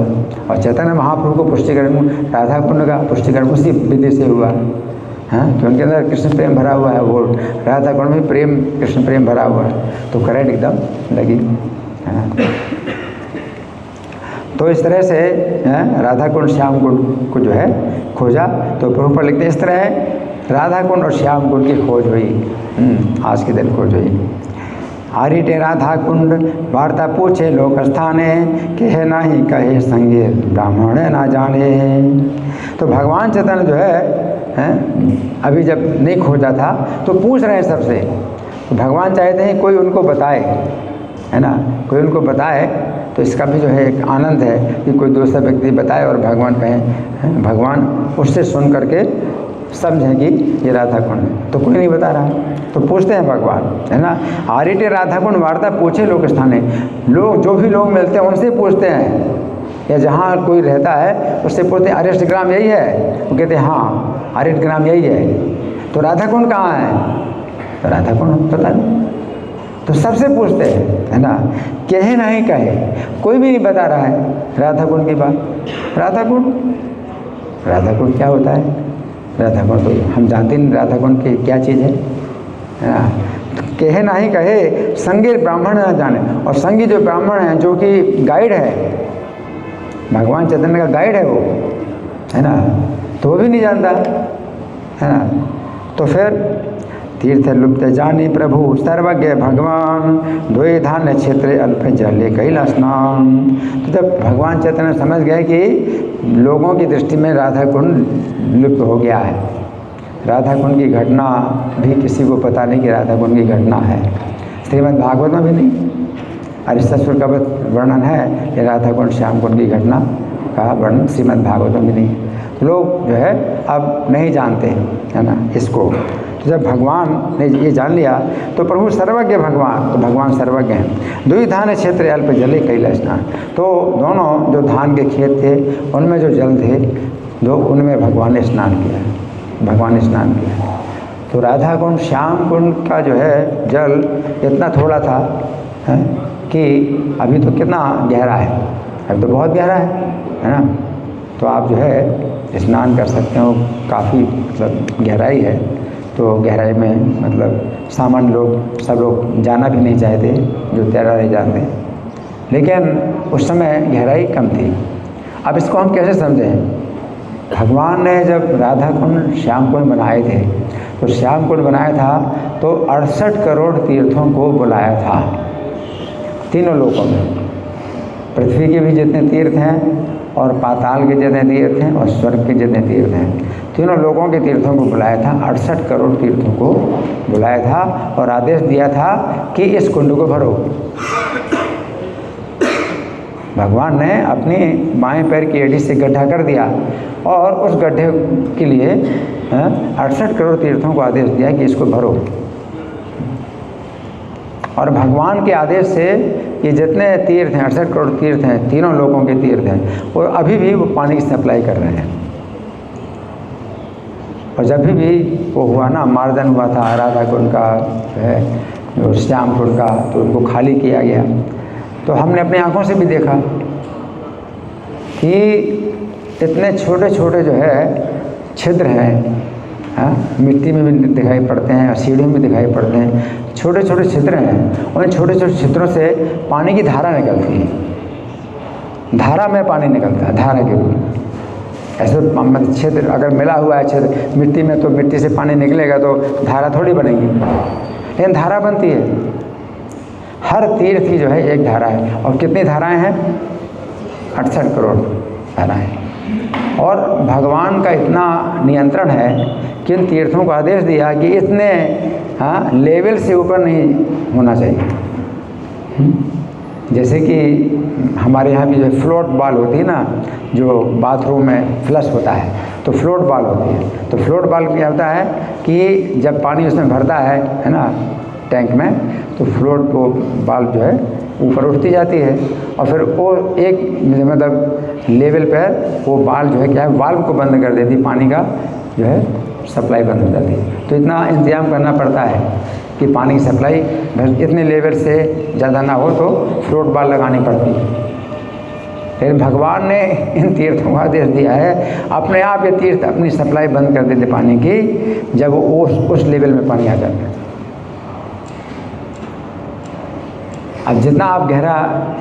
और चैतन्य महाप्रभु को पुष्टिकरण राधा कुंड का पुष्टिकरण उसी विधि से हुआ। तो उनके अंदर कृष्ण प्रेम भरा हुआ है, वो राधा कुंड में प्रेम कृष्ण प्रेम भरा हुआ है। तो करंट एकदम लगी, है ना। तो इस तरह से राधा कुंड श्याम कुंड को जो है खोजा। तो प्रभुपाद लिखते हैं इस तरह राधा कुंड और श्याम कुंड की खोज हुई। आज के दिन खोज हुई। आरिटे राधा कुंड वार्ता पूछे लोक स्थाने, कहे नाही कहे संगे ब्राह्मण ना जाने। तो भगवान चैतन्य जो है अभी जब नहीं खोजा था तो पूछ रहे हैं सबसे। तो भगवान चाहते हैं कोई उनको बताए, है ना, कोई उनको बताए। तो इसका भी जो है एक आनंद है कि कोई दूसरा व्यक्ति बताए और भगवान कहें, भगवान उससे सुन करके समझें कि ये राधा कुंड है। तो कोई नहीं बता रहा, तो पूछते हैं भगवान, है ना। आरिटे राधा कुंड वार्ता पूछे लोक स्थाने, लोग जो भी लोग मिलते हैं उनसे पूछते हैं, या जहाँ कोई रहता है उससे पूछते हैं अरिष्ट ग्राम यही है? वो कहते हैं हाँ अरिष्ट ग्राम यही है। तो राधा कुंड कहाँ है? तो राधा कुंड पता नहीं, तो सबसे पूछते हैं, है ना, कहे नहीं कहे, कोई भी नहीं बता रहा है राधा कुंड की बात। राधा कुंड क्या होता है? राधा कुंड तो हम जानते नहीं राधा कुंड की क्या चीज़ है ना। तो कहे नहीं कहे, संगी ब्राह्मण न जाने, और संगी जो ब्राह्मण है, जो कि गाइड है, भगवान चैतन्य का गाइड है वो, है ना, तो वो भी नहीं जानता, है ना। तो फिर तीर्थ लुप्त जानी प्रभु सर्वज्ञ भगवान, द्वै धान्य क्षेत्र अल्प जले कैला स्नान। तो जब भगवान चैतन्य समझ गए कि लोगों की दृष्टि में राधा कुंड लुप्त हो गया है, राधा कुंड की घटना भी किसी को पता नहीं कि राधा कुंड की घटना है, श्रीमद् भागवत में भी नहीं, अरिष्टासुर का वर्णन है कि राधा कुंड श्याम कुंड की घटना का वर्णन श्रीमद् भागवत में भी नहीं। लोग जो है अब नहीं जानते, है ना, इसको। तो जब भगवान ने ये जान लिया तो प्रभु सर्वज्ञ भगवान, तो भगवान सर्वज्ञ हैं। दुई धान क्षेत्र अल्प जले कैला स्नान, तो दोनों जो धान के खेत थे उनमें जो जल थे, जो उनमें भगवान ने स्नान किया, भगवान ने स्नान किया। तो राधा कुंड श्याम कुंड का जो है जल इतना थोड़ा था, है कि अभी तो कितना गहरा है, अभी तो बहुत गहरा है ना। तो आप जो है स्नान कर सकते हो, काफ़ी मतलब गहराई है, तो गहराई में मतलब सामान्य लोग, सब लोग जाना भी नहीं चाहते जो तैरना नहीं जानते, लेकिन उस समय गहराई कम थी। अब इसको हम कैसे समझें? भगवान ने जब राधा कुंड श्याम कुंड बनाए थे, तो श्याम कुंड बनाया था तो 68 करोड़ तीर्थों को बुलाया था, तीनों लोकों में, पृथ्वी के भी जितने तीर्थ हैं और पाताल के जितने तीर्थ हैं और स्वर्ग के जितने तीर्थ हैं, तीनों लोगों के तीर्थों को बुलाया था, 68 करोड़ तीर्थों को बुलाया था और आदेश दिया था कि इस कुंड को भरो। भगवान ने अपनी बाएं पैर की एड़ी से गड्ढा कर दिया और उस गड्ढे के लिए 68 करोड़ तीर्थों को आदेश दिया कि इसको भरो। और भगवान के आदेश से ये जितने तीर्थ हैं, 68 करोड़ तीर्थ हैं, तीनों लोगों के तीर्थ हैं, वो अभी भी वो पानी की सप्लाई कर रहे हैं। और जब भी वो हुआ ना, मार्जन हुआ था राधा कुंड का है, श्याम कुंड का, तो उनको खाली किया गया। तो हमने अपनी आंखों से भी देखा कि इतने छोटे छोटे जो है छिद्र हैं, मिट्टी में भी दिखाई पड़ते हैं और सीढ़ियों में दिखाई पड़ते हैं, छोटे छोटे छिद्र हैं। उन छोटे छोटे छिद्रों से पानी की धारा निकलती है, धारा में पानी निकलता है, धारा के रूप। ऐसे छिद्र अगर मिला हुआ है छिद्र मिट्टी में, तो मिट्टी से पानी निकलेगा तो धारा थोड़ी बनेगी, लेकिन धारा बनती है। हर तीर्थ की जो है एक धारा है, और कितनी धाराएं हैं? 68 करोड़ धाराएं। और भगवान का इतना नियंत्रण है कि इन तीर्थों को आदेश दिया कि इतने लेवल से ऊपर नहीं होना चाहिए। जैसे कि हमारे यहाँ भी जो फ्लोट बॉल होती है ना, जो बाथरूम में फ्लश होता है, तो फ्लोट बॉल होती है। तो फ्लोट बॉल क्या होता है कि जब पानी उसमें भरता है ना, टैंक में, तो फ्लोट वो बॉल जो है ऊपर उठती जाती है, और फिर वो एक मतलब लेवल पर वो बॉल जो है क्या है, वाल्व को बंद कर देती, पानी का जो है सप्लाई बंद हो जाती है। तो इतना इंतजाम करना पड़ता है कि पानी की सप्लाई इतने लेवल से ज़्यादा ना हो तो फ्लोट बॉल लगानी पड़ती है। लेकिन भगवान ने इन तीर्थों का आदेश दिया है, अपने आप ये तीर्थ अपनी सप्लाई बंद कर देते पानी की जब वो उस लेवल में पानी आ जाता है। अब जितना आप गहरा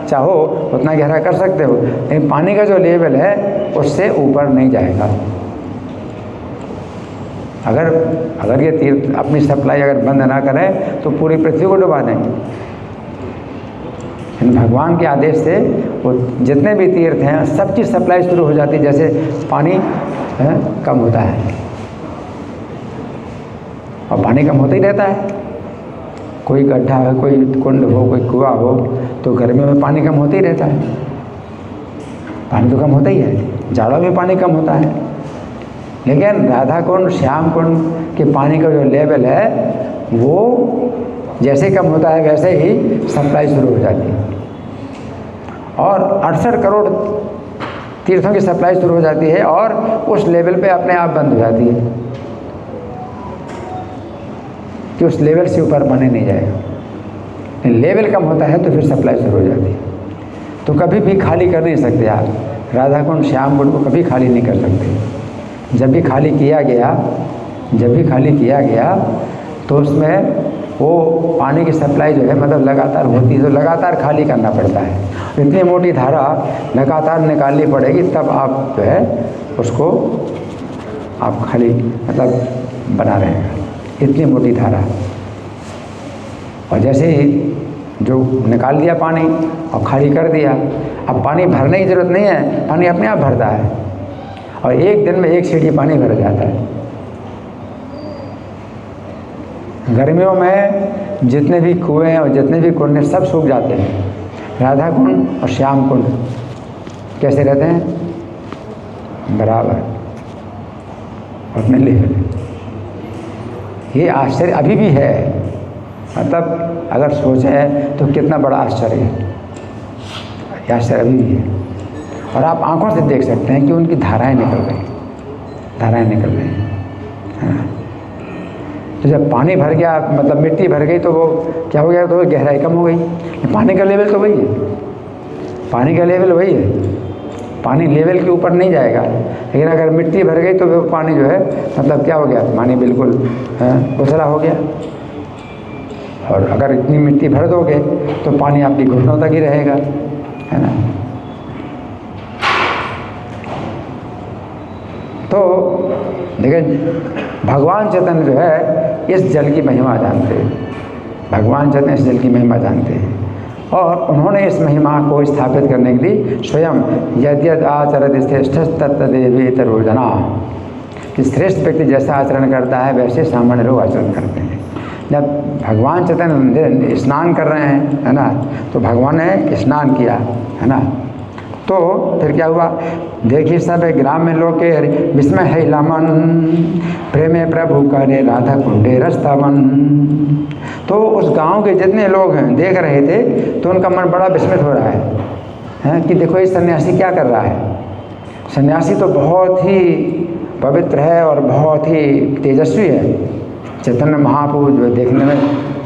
चाहो उतना गहरा कर सकते हो, लेकिन पानी का जो लेवल है उससे ऊपर नहीं जाएगा। अगर ये तीर्थ अपनी सप्लाई अगर बंद ना करें तो पूरी पृथ्वी को डुबा देंगे। भगवान के आदेश से वो जितने भी तीर्थ हैं सब चीज़ सप्लाई शुरू हो जाती है। जैसे पानी कम होता है और पानी कम होता ही रहता है, कोई गड्ढा है, कोई कुंड हो, कोई कुआं हो, तो गर्मियों में पानी कम होता ही रहता है। पानी तो कम होता ही है, जाड़ों में पानी कम होता है। लेकिन राधा कुंड श्याम कुंड के पानी का जो लेवल है वो जैसे कम होता है वैसे ही सप्लाई शुरू हो जाती है, और 68 करोड़ तीर्थों की सप्लाई शुरू हो जाती है और उस लेवल पे अपने आप बंद हो जाती है। कि उस लेवल से ऊपर पानी नहीं जाएगा। लेवल कम होता है तो फिर सप्लाई शुरू हो जाती है। तो कभी भी खाली कर नहीं सकते आप राधा कुंड श्याम कुंड को, कभी खाली नहीं कर सकते। जब भी खाली किया गया तो उसमें वो पानी की सप्लाई जो है मतलब लगातार होती है, तो लगातार खाली करना पड़ता है। इतनी मोटी धारा लगातार निकालनी पड़ेगी, तब आप जो है उसको आप खाली मतलब बना रहेगा, इतनी मोटी धारा। और जैसे ही जो निकाल दिया पानी और खाली कर दिया, अब पानी भरने की ज़रूरत नहीं है, पानी अपने आप भरता है और एक दिन में 1 सीढ़ी पानी भर जाता है। गर्मियों में जितने भी कुएं और जितने भी कुंड सब सूख जाते हैं। राधा कुंड और श्याम कुंड कैसे रहते हैं? बराबर अपने लिए। ये आश्चर्य अभी भी है, मतलब अगर सोचें तो कितना बड़ा आश्चर्य है, ये आश्चर्य अभी भी है। और आप आंखों से देख सकते हैं कि उनकी धाराएं निकल रही हैं। तो जब पानी भर गया, मतलब मिट्टी भर गई, तो वो क्या हो गया? तो गहराई कम हो गई। पानी का लेवल तो वही है, पानी का लेवल वही है, पानी लेवल के ऊपर नहीं जाएगा। लेकिन अगर मिट्टी भर गई तो वो पानी जो है मतलब क्या हो गया? पानी बिल्कुल उथला हो गया। और अगर इतनी मिट्टी भर दोगे तो पानी आपकी घुटनों तक ही रहेगा, है ना। तो देखिए भगवान चैतन्य जो है इस जल की महिमा जानते हैं, भगवान चैतन्य इस जल की महिमा जानते हैं। और उन्होंने इस महिमा को स्थापित करने के लिए स्वयं यद्यद आचरत श्रेष्ठ तत्तदेवेतरोजना, कि श्रेष्ठ व्यक्ति जैसा आचरण करता है वैसे सामान्य लोग आचरण करते हैं। जब भगवान चैतन्य स्नान कर रहे हैं, है ना, तो भगवान ने स्नान किया, है ना, तो फिर क्या हुआ? देखिए सब ग्राम में लोग के विस्मय है लमन, प्रेमे प्रभु करे राधा कुंडे रस्तवन। तो उस गांव के जितने लोग हैं देख रहे थे तो उनका मन बड़ा विस्मित हो रहा है कि देखो ये सन्यासी क्या कर रहा है। सन्यासी तो बहुत ही पवित्र है और बहुत ही तेजस्वी है। चैतन्य महाप्रभु जो देखने में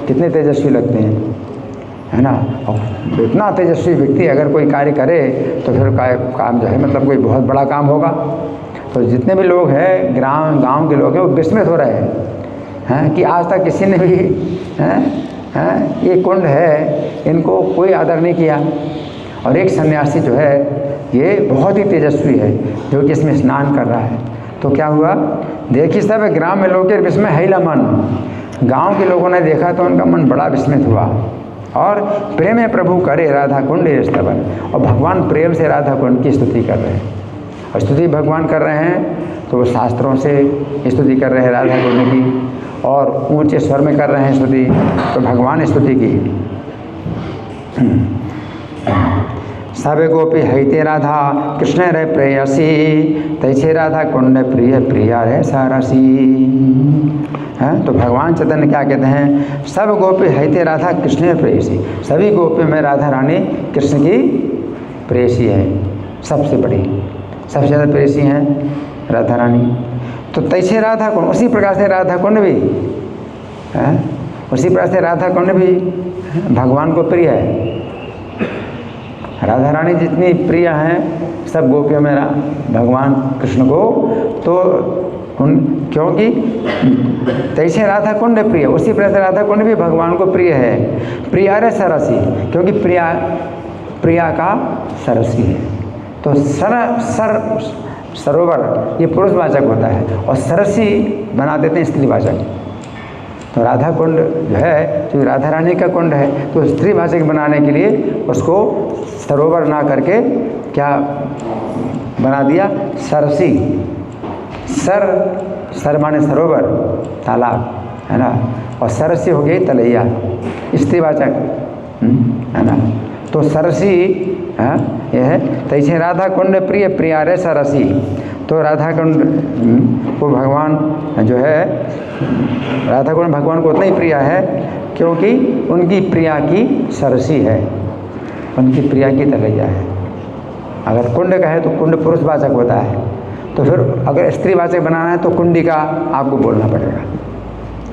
कितने तेजस्वी लगते हैं, है ना। और इतना तेजस्वी व्यक्ति अगर कोई कार्य करे तो फिर काम जो है मतलब कोई बहुत बड़ा काम होगा। तो जितने भी लोग हैं गांव के लोग हैं वो विस्मित हो रहे हैं कि आज तक किसी ने भी ये कुंड है इनको कोई आदर नहीं किया। और एक सन्यासी जो है ये बहुत ही तेजस्वी है जो कि इसमें स्नान कर रहा है। तो क्या हुआ? देखिए सब ग्राम में लोग के विस्मय है मन, गाँव के लोगों ने देखा तो उनका मन बड़ा विस्मित हुआ। और प्रेम में प्रभु करे राधा कुंड स्तवन, और भगवान प्रेम से राधा कुंड की स्तुति कर रहे हैं। और स्तुति भगवान कर रहे हैं तो वो शास्त्रों से स्तुति कर रहे हैं राधा कुंड की, और ऊंचे स्वर में कर रहे हैं स्तुति, तो भगवान स्तुति की। सब गोपी हैते राधा कृष्ण रे प्रेयसी, तैसे राधा कुंड प्रिय प्रिया रे सारसी। हैं तो भगवान चैतन्य क्या कहते हैं? सब गोपी हैते राधा कृष्ण प्रेयसी, सभी गोपी में राधा रानी कृष्ण की प्रेयसी है, सबसे बड़ी, सबसे ज़्यादा प्रेयसी हैं राधा रानी। तो तैसे राधा कुंड, उसी प्रकार से राधा कुंड भी उसी प्रकार से राधा कुंड भी भगवान को प्रिय है। राधा रानी जितनी प्रिय हैं सब गोपियों में भगवान कृष्ण को, तो क्योंकि तैसे राधा कुंड प्रिय, उसी प्रकार से राधा कुंड भी भगवान को प्रिय है। प्रिया रे सरसी, क्योंकि प्रिया का सरसी है। तो सरोवर ये पुरुषवाचक होता है और सरसी बना देते हैं स्त्रीवाचक। तो राधा कुंड जो है, जो राधा रानी का कुंड है, तो स्त्रीवाचक बनाने के लिए उसको सरोवर ना करके क्या बना दिया? सरसी। सर माने सरोवर, तालाब, है ना, और सरसी हो गई तलैया, स्त्रीवाचक, है ना। तो सरसी यह है। तैसे राधा कुंड प्रिय प्रिया रे सरसी। तो राधा कुंड को भगवान जो है, राधा कुंड भगवान को उतना ही प्रिय है क्योंकि उनकी प्रिया की सरसी है, उनकी प्रिया की तलैया है। अगर कुंड कहे तो कुंड पुरुषवाचक होता है, तो फिर अगर स्त्रीवाचक बनाना है तो कुंडिका आपको बोलना पड़ेगा,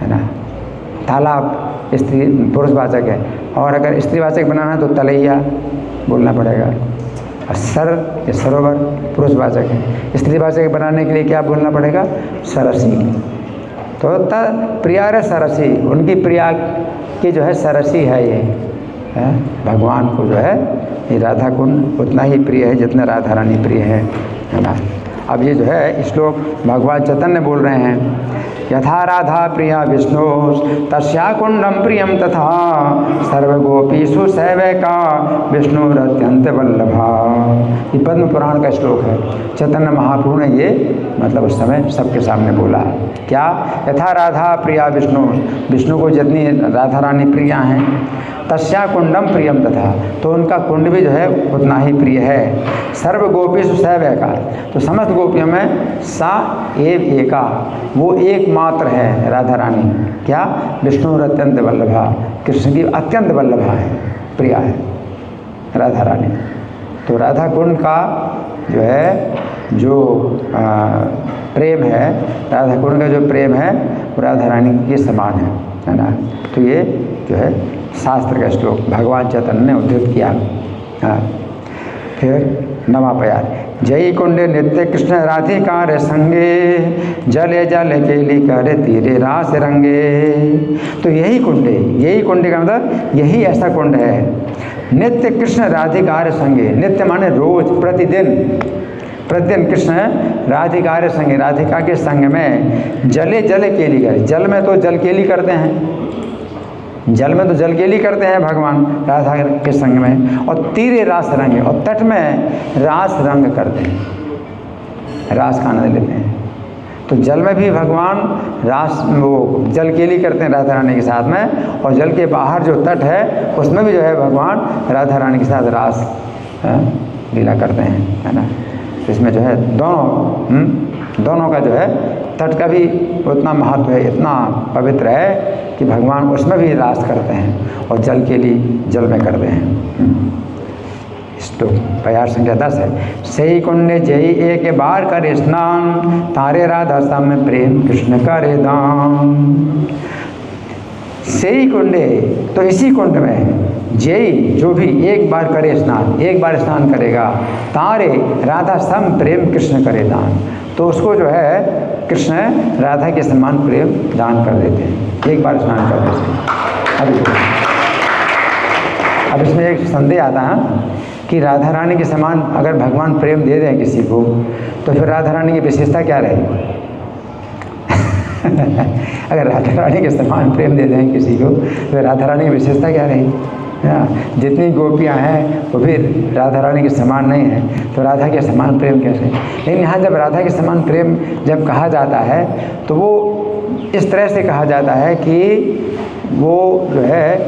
है ना। तालाब स्त्री पुरुषवाचक है, और अगर स्त्रीवाचक बनाना है तो तलैया बोलना पड़ेगा। और सर या सरोवर पुरुषवाचक है, स्त्रीवाचक बनाने के लिए क्या बोलना पड़ेगा? सरसी। तो प्रिया रे सरसी, उनकी प्रिया की जो है सरसी है ये है भगवान को जो है ये राधा कुंड उतना ही प्रिय है जितना राधा रानी प्रिय है ना। अब ये जो है श्लोक भगवान चैतन्य बोल रहे हैं, यथा राधा प्रिया विष्णु तस्या कुंडम प्रियम तथा सर्वगोपीषु सैवैका विष्णुरत्यंत वल्लभा। ये पद्म पुराण का श्लोक है। चैतन्य महाप्रभु ने ये मतलब उस समय सबके सामने बोला क्या? यथा राधा प्रिया विष्णु, विष्णु को जितनी राधा रानी प्रिया हैं, तस्या कुंडम प्रियम तथा, तो उनका कुंड भी जो है उतना ही प्रिय है। सर्व गोपीषु सैवैका, तो समस्त गोपियों में सा एव एका, वो एकमात्र है राधा रानी। क्या? विष्णु अत्यंत वल्लभा, कृष्ण की अत्यंत वल्लभा है, प्रिया है राधा रानी। तो राधा कुंड का जो है जो प्रेम है, राधा कुंड का जो प्रेम है वो राधा रानी के समान है ना। तो ये जो है शास्त्र का श्लोक भगवान चैतन्य ने उद्धृत किया। हाँ, फिर नवा प्यार, जय कुंडे नित्य कृष्ण राधिकार संगे, जले जल केली करे तीरे रास रंगे। तो यही कुंडे का मतलब यही ऐसा कुंड है, नित्य कृष्ण राधिकार संगे, नित्य माने रोज प्रतिदिन कृष्ण राधिकार संगे, राधिका के संग में जले जल केली करे, जल में तो जल केली करते हैं, जल में तो जल केली करते हैं भगवान राधा के संग में, और तीरे रास रंग, और तट में रास रंग करते हैं, रास का आनंद लेते हैं। तो जल में भी भगवान रास वो जल केली करते हैं राधा रानी के साथ में, और जल के बाहर जो तट है उसमें भी जो है भगवान राधा रानी के साथ रास लीला करते हैं, है ना। तो इसमें जो है दोनों का जो है तट का भी उतना महत्व है, इतना पवित्र है कि भगवान उसमें भी रास करते हैं और जल के लिए जल में करते हैं। श्लोक प्यार संख्या 10 है, सही कुंडे जय एक बार करे स्नान, तारे राधा सम में प्रेम कृष्ण करे दान। सही कुंडे, तो इसी कुंड में जय जो भी एक बार करे स्नान, एक बार स्नान करेगा, तारे राधा सम प्रेम कृष्ण करे दान, तो उसको जो है कृष्ण राधा के समान प्रेम दान कर देते हैं, एक बार स्नान करने से। अब इसमें एक संदेह आता है कि राधा रानी के समान अगर भगवान प्रेम दे दें किसी को, तो फिर राधा रानी की विशेषता क्या रहेगी? अगर राधा रानी के समान प्रेम दे दें किसी को, तो राधा रानी की विशेषता क्या रहेगी? जितनी गोपियाँ हैं वो फिर राधा रानी के समान नहीं है, तो राधा के समान प्रेम कैसे? लेकिन यहाँ जब राधा के समान प्रेम जब कहा जाता है तो वो इस तरह से कहा जाता है कि वो जो है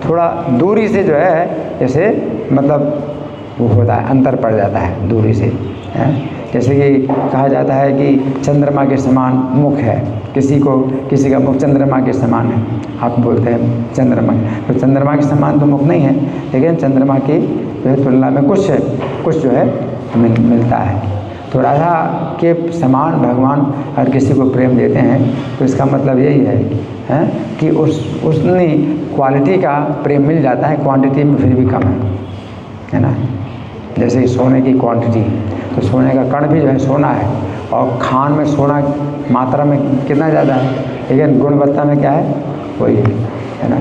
थोड़ा दूरी से जो है जैसे मतलब वो होता है, अंतर पड़ जाता है दूरी से, है? जैसे कि कहा जाता है कि चंद्रमा के समान मुख है, किसी का मुख चंद्रमा के समान है, आप बोलते हैं चंद्रमा, तो चंद्रमा के समान तो मुख नहीं है, लेकिन चंद्रमा की जो है तुलना में कुछ जो है मिलता है। तो राधा के समान भगवान हर किसी को प्रेम देते हैं, तो इसका मतलब यही है कि उतनी क्वालिटी का प्रेम मिल जाता है, क्वांटिटी में फिर भी कम है ना। जैसे सोने की क्वांटिटी, तो सोने का कण भी जो है सोना है, और खान में सोना मात्रा में कितना ज़्यादा है, लेकिन गुणवत्ता में क्या है वही है ना।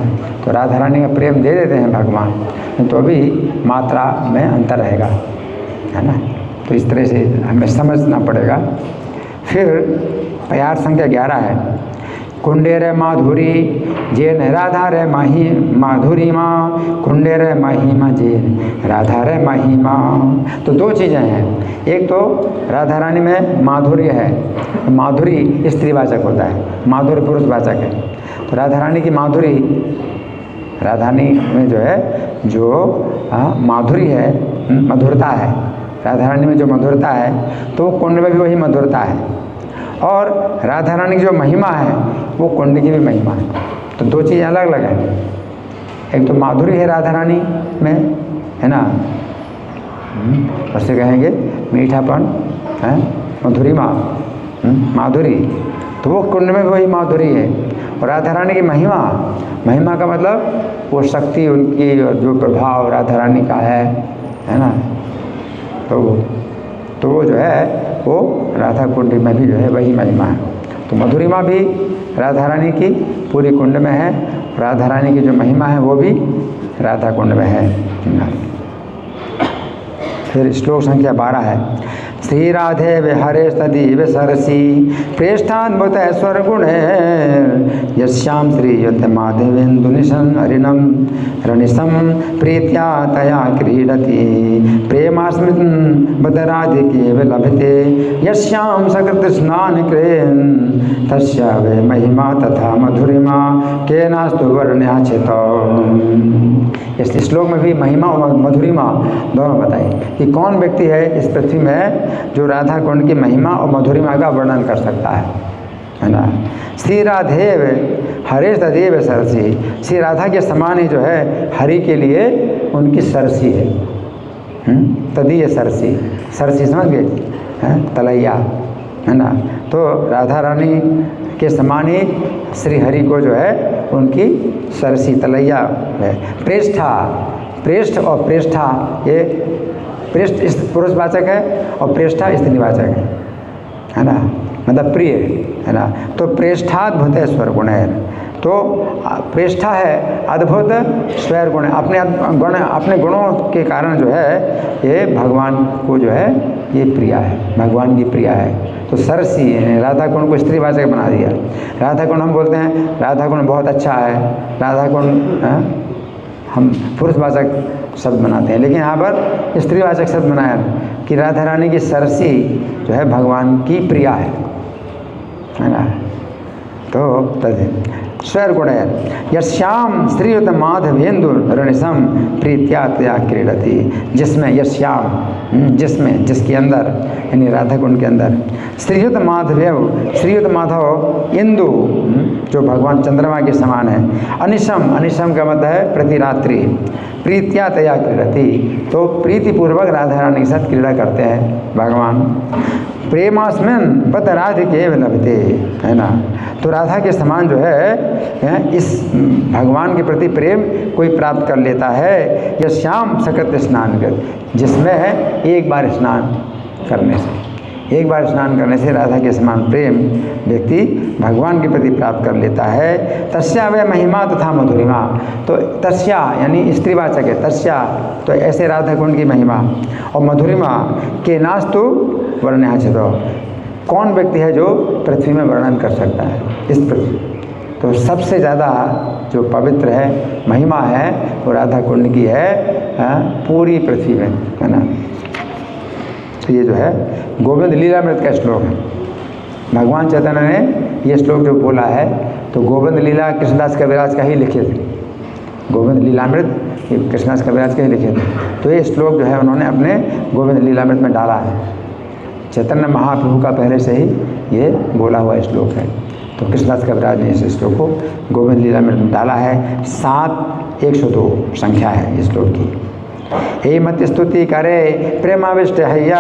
तो राधा रानी का प्रेम दे देते हैं भगवान, तो भी मात्रा में अंतर रहेगा, है ना। तो इस तरह से हमें समझना पड़ेगा। फिर प्यार संख्या 11 है, कुंडे रे माधुरी जेन राधा रे माधुरी माँ, कुंडे रे महिमा जेन राधा रे महिमा। तो दो चीज़ें हैं, एक तो राधा रानी में माधुर्य है, माधुरी स्त्रीवाचक होता है, माधुर्य पुरुषवाचक है। तो राधा रानी की माधुरी, राधा रानी में जो है जो माधुरी है, मधुरता है, राधा रानी में जो मधुरता है तो वो कुंड में भी वही मधुरता है, और राधा रानी की जो महिमा है वो कुंड की भी महिमा है। तो दो चीज़ें अलग अलग हैं, एक तो माधुरी है राधा रानी में, है ना, उससे कहेंगे मीठापन है, मधुरिमा, माधुरी, तो वो कुंड में भी वही माधुरी है। और राधा रानी की महिमा महिमा का मतलब वो शक्ति उनकी और जो प्रभाव राधा रानी का है ना। तो वो जो है वो राधा कुंड में भी जो है वही महिमा है। तो मधुरिमा भी राधा रानी की पूरी कुंड में है, राधा रानी की जो महिमा है वो भी राधा कुंड में है। फिर श्लोक संख्या 12 है, श्री राधे विहरे सदीव सरसी प्रेष्ठाद्भुत स्वर गुणे यस्याम श्री युद्ध माधवेन्दु निशं हरिणम रणिसम प्रीत्या तया क्रीडति प्रेमास्मिन् बदराधिके लभते यस्याम सकृत स्नान कृन् तस्या वे महिमा तथा मधुरिमा केनास्तु वर्ण्याचितो। इस श्लोक में भी महिमा और मधुरिमा दोनों बताए कि कौन व्यक्ति है इस पृथ्वी में जो राधा कुंड की महिमा और मधुरिमा का वर्णन कर सकता है ना। श्री राधेव हरे तदेव सरसी, श्री राधा के समान ही जो है हरि के लिए उनकी सरसी है। तदीय सरसी, सरसी समझ गए, तलैया है ना। तो राधा रानी के समान ही श्री हरि को जो है उनकी सरसी तलैया है। प्रेष्ठा, प्रेष्ठ और प्रेष्ठा, ये प्रेष्ठ इस पुरुषवाचक है और प्रेष्ठा स्त्रीवाचक है ना, मतलब प्रिय है ना। तो प्रेष्ठाद्भुत स्वर गुण है, तो प्रेष्ठा है अद्भुत स्वर गुण, अपने गुणों के कारण जो है ये भगवान को जो है ये प्रिया है, भगवान की प्रिया है। तो सरसी राधा कुंड को स्त्रीवाचक बना दिया। राधा कुंड हम बोलते हैं राधा कुंड बहुत अच्छा है, राधा कुंड हम पुरुषवाचक शब्द बनाते हैं, लेकिन यहाँ पर स्त्रीवाचक शब्द बनाया कि राधा रानी की सरसी जो है भगवान की प्रिया है ना। तो स्वर गुण यश्याम श्रीयुत माधवेन्दु रणिसम प्रीत्या तया क्रीडति, जिसमें यश्याम जिसमें जिसके अंदर यानी राधा कुंड के अंदर श्रीयुत माधव, श्रीयुत माधव इंदु जो भगवान चंद्रमा के समान है, अनिशम, अनिशम का मतलब है प्रति रात्रि, प्रीत्या तया क्रीडति, तो प्रीतिपूर्वक राधा रानी के साथ क्रीड़ा करते हैं भगवान। प्रेमास्मिन् बत राधिके लभते, है ना। तो राधा के समान जो है इस भगवान के प्रति प्रेम कोई प्राप्त कर लेता है। यह श्याम सकृत स्नान कर, जिसमें है एक बार स्नान करने से राधा के समान प्रेम व्यक्ति भगवान के प्रति प्राप्त कर लेता है। तस्या वह महिमा तथा मधुरिमा, तो तस्या यानी स्त्रीवाचक है, तस्या तो ऐसे राधा कुंड की महिमा और मधुरिमा के नास्तु वर्ण्याचितो, कौन व्यक्ति है जो पृथ्वी में वर्णन कर सकता है इस पृथ्वी। तो सबसे ज़्यादा जो पवित्र है महिमा है वो राधा कुंड की है पूरी पृथ्वी में, है ना। तो ये जो है गोविंद लीलामृत का श्लोक है। भगवान चैतन्य ने ये श्लोक जो बोला है तो गोविंद लीला कृष्णदास कविराज का ही लिखे थे, गोविंद लीलामृत ये कृष्णदास कविराज का ही लिखे थे। तो ये श्लोक जो है उन्होंने अपने गोविंद लीलामृत में डाला है। चैतन्य महाप्रभु का पहले से ही ये बोला हुआ श्लोक है, तो कृष्णदास कविराज ने इस श्लोक को गोविंद लीलामृत में डाला है। 7:102 संख्या है इस श्लोक की। हे मत स्तुति करे प्रेमाविष्ट हैया,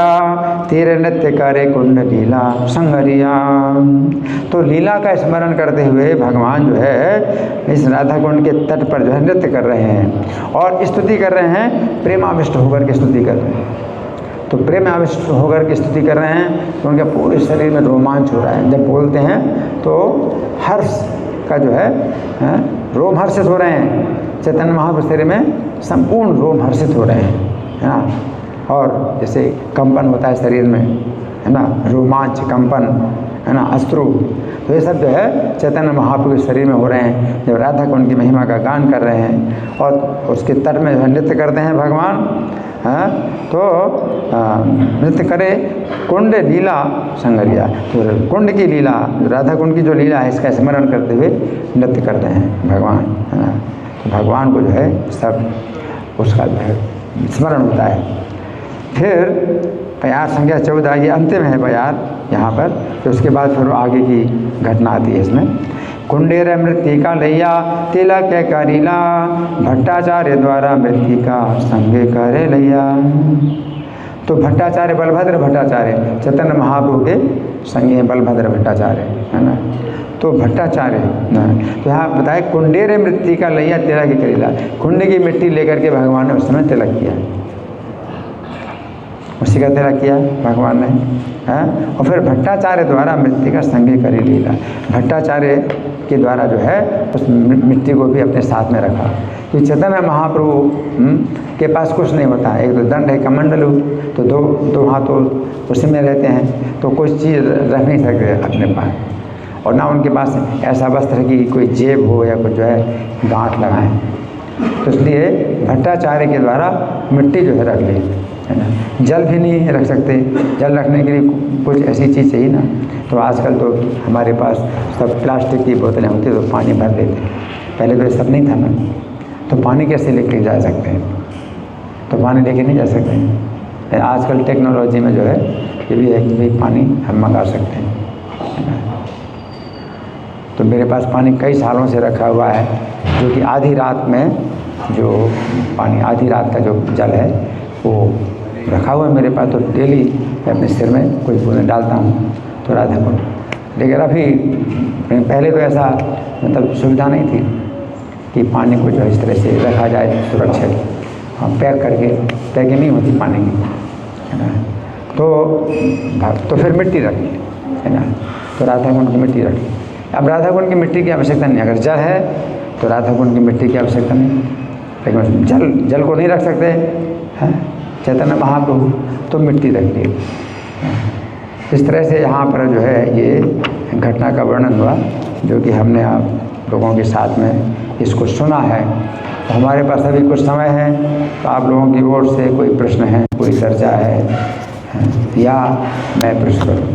तेरे नृत्य करे कुंड लीला संगरिया। तो लीला का स्मरण करते हुए भगवान जो है इस राधा कुंड के तट पर जो है नृत्य कर रहे हैं और स्तुति कर रहे हैं, प्रेमाविष्ट होकर के स्तुति कर रहे हैं। तो प्रेम आविष्ट होकर के स्तुति कर रहे हैं तो उनके पूरे शरीर में रोमांच हो रहा है। जब बोलते हैं तो हर्ष का जो है रोम हर्षित हो रहे हैं, चैतन्य महाप्रभु शरीर में संपूर्ण रोम हर्षित हो रहे हैं, है ना। और जैसे कंपन होता है शरीर में, है ना, रोमांच, कंपन, है ना, अश्रु, तो ये सब जो है चैतन्य महाप्रभु के शरीर में हो रहे हैं जब राधा कुंड की महिमा का गान कर रहे हैं और उसके तट में जो है नृत्य करते हैं भगवान। तो नृत्य करे कुंड लीला संगरिया, तो कुंड की लीला, राधा कुंड की जो लीला है इसका स्मरण करते हुए नृत्य करते हैं भगवान, है ना। तो भगवान को जो है सब उसका जो है स्मरण होता है। फिर प्यार संख्या 14 ये अंतिम है प्यार यहाँ पर, तो उसके बाद फिर आगे की घटना आती है इसमें। कुंडेर मृत्तिका लैया तिलक करीला, भट्टाचार्य द्वारा मृत्तिका संगे करे लैया। तो भट्टाचार्य, बलभद्र भट्टाचार्य चैतन्य महाप्रभु के संगे बलभद्र भट्टाचार्य, है ना। तो भट्टाचार्य तो यहाँ बताए कुंडेरे मृत्यु का लैया तेरा की करीला, कुंड की मिट्टी लेकर के भगवान ने उस समय तिलक किया, उसी का तिलक किया भगवान ने, है। और फिर भट्टाचार्य द्वारा मृत्यु का संगे करी लीला, भट्टाचार्य के द्वारा जो है उस मिट्टी को भी अपने साथ में रखा कि चैतन्य महाप्रभु के पास कुछ नहीं होता है, एक तो दंड है कमंडलू, तो दो हाथों उसी में रहते हैं, तो कुछ चीज़ रख नहीं सकते अपने पास, और ना उनके पास ऐसा वस्त्र की कोई जेब हो या कुछ जो है गांठ लगाएं, तो इसलिए भट्टाचार्य के द्वारा मिट्टी जो है रख ली, है ना। जल भी नहीं रख सकते, जल रखने के लिए कुछ ऐसी चीज़ चाहिए ना, तो आजकल तो हमारे पास सब प्लास्टिक की बोतलें होती तो पानी भर लेते, पहले तो ये सब नहीं था ना, तो पानी कैसे लेके जा सकते हैं, तो पानी लेके नहीं जा सकते हैं। आजकल टेक्नोलॉजी में जो है ये भी है कि भाई पानी हम मंगा सकते हैं, है ना। तो मेरे पास पानी कई सालों से रखा हुआ है, जो कि आधी रात में जो पानी, आधी रात का जो जल है वो रखा हुआ है मेरे पास, तो डेली अपने सिर में कोई बूंद डालता हूँ तो राधा कुंड। लेकिन अभी पहले तो ऐसा मतलब सुविधा नहीं थी कि पानी को जो है इस तरह से रखा जाए सुरक्षित, हाँ, पैक करके, पैकिंग नहीं होती पानी की, है ना। तो फिर मिट्टी रखी, है ना, तो राधा कुंड की मिट्टी रखी। अब राधा कुंड की मिट्टी की आवश्यकता नहीं, अगर जल है तो राधा कुंड की मिट्टी की आवश्यकता नहीं, लेकिन जल को नहीं रख सकते हैं चैतन्य महाप्रभु, तो मिट्टी रख ली। इस तरह से यहाँ पर जो है ये घटना का वर्णन हुआ, जो कि हमने आप लोगों के साथ में इसको सुना है। तो हमारे पास अभी कुछ समय है, तो आप लोगों की ओर से कोई प्रश्न है, कोई चर्चा है, या मैं प्रश्न करूँ?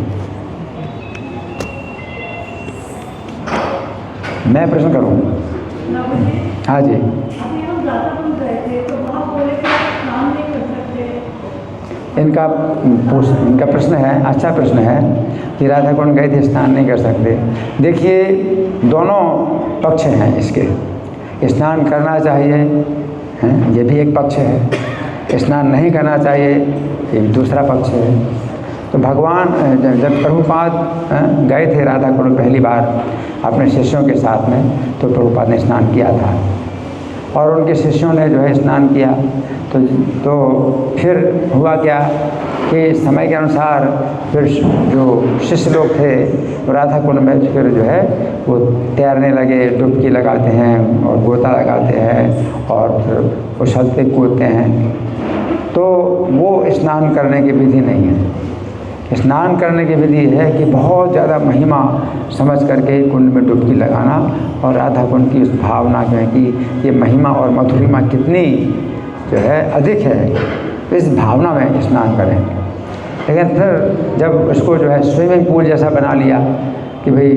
मैं प्रश्न करूँ? हाँ जी। इनका प्रश्न है, अच्छा प्रश्न है कि राधा कुंड गए थे, स्नान नहीं कर सकते। देखिए दोनों पक्ष हैं इसके, स्नान करना चाहिए, हैं, ये भी एक पक्ष है, स्नान नहीं करना चाहिए एक दूसरा पक्ष है। तो भगवान जब प्रभुपाद गए थे राधा कुंड पहली बार अपने शिष्यों के साथ में, तो प्रभुपाद ने स्नान किया था और उनके शिष्यों ने जो है स्नान किया। तो फिर हुआ क्या कि समय के अनुसार फिर जो शिष्य लोग थे वो राधा कुंड में फिर जो है वो तैरने लगे, डुबकी लगाते हैं और गोता लगाते हैं और फिर उछलते कूदते हैं। तो वो स्नान करने की विधि नहीं है। स्नान करने की विधि है कि बहुत ज़्यादा महिमा समझ करके कुंड में डुबकी लगाना और राधा कुंड की उस भावना में कि ये महिमा और मधुरिमा कितनी जो है अधिक है, तो इस भावना में स्नान करें। लेकिन फिर जब उसको जो है स्विमिंग पूल जैसा बना लिया कि भाई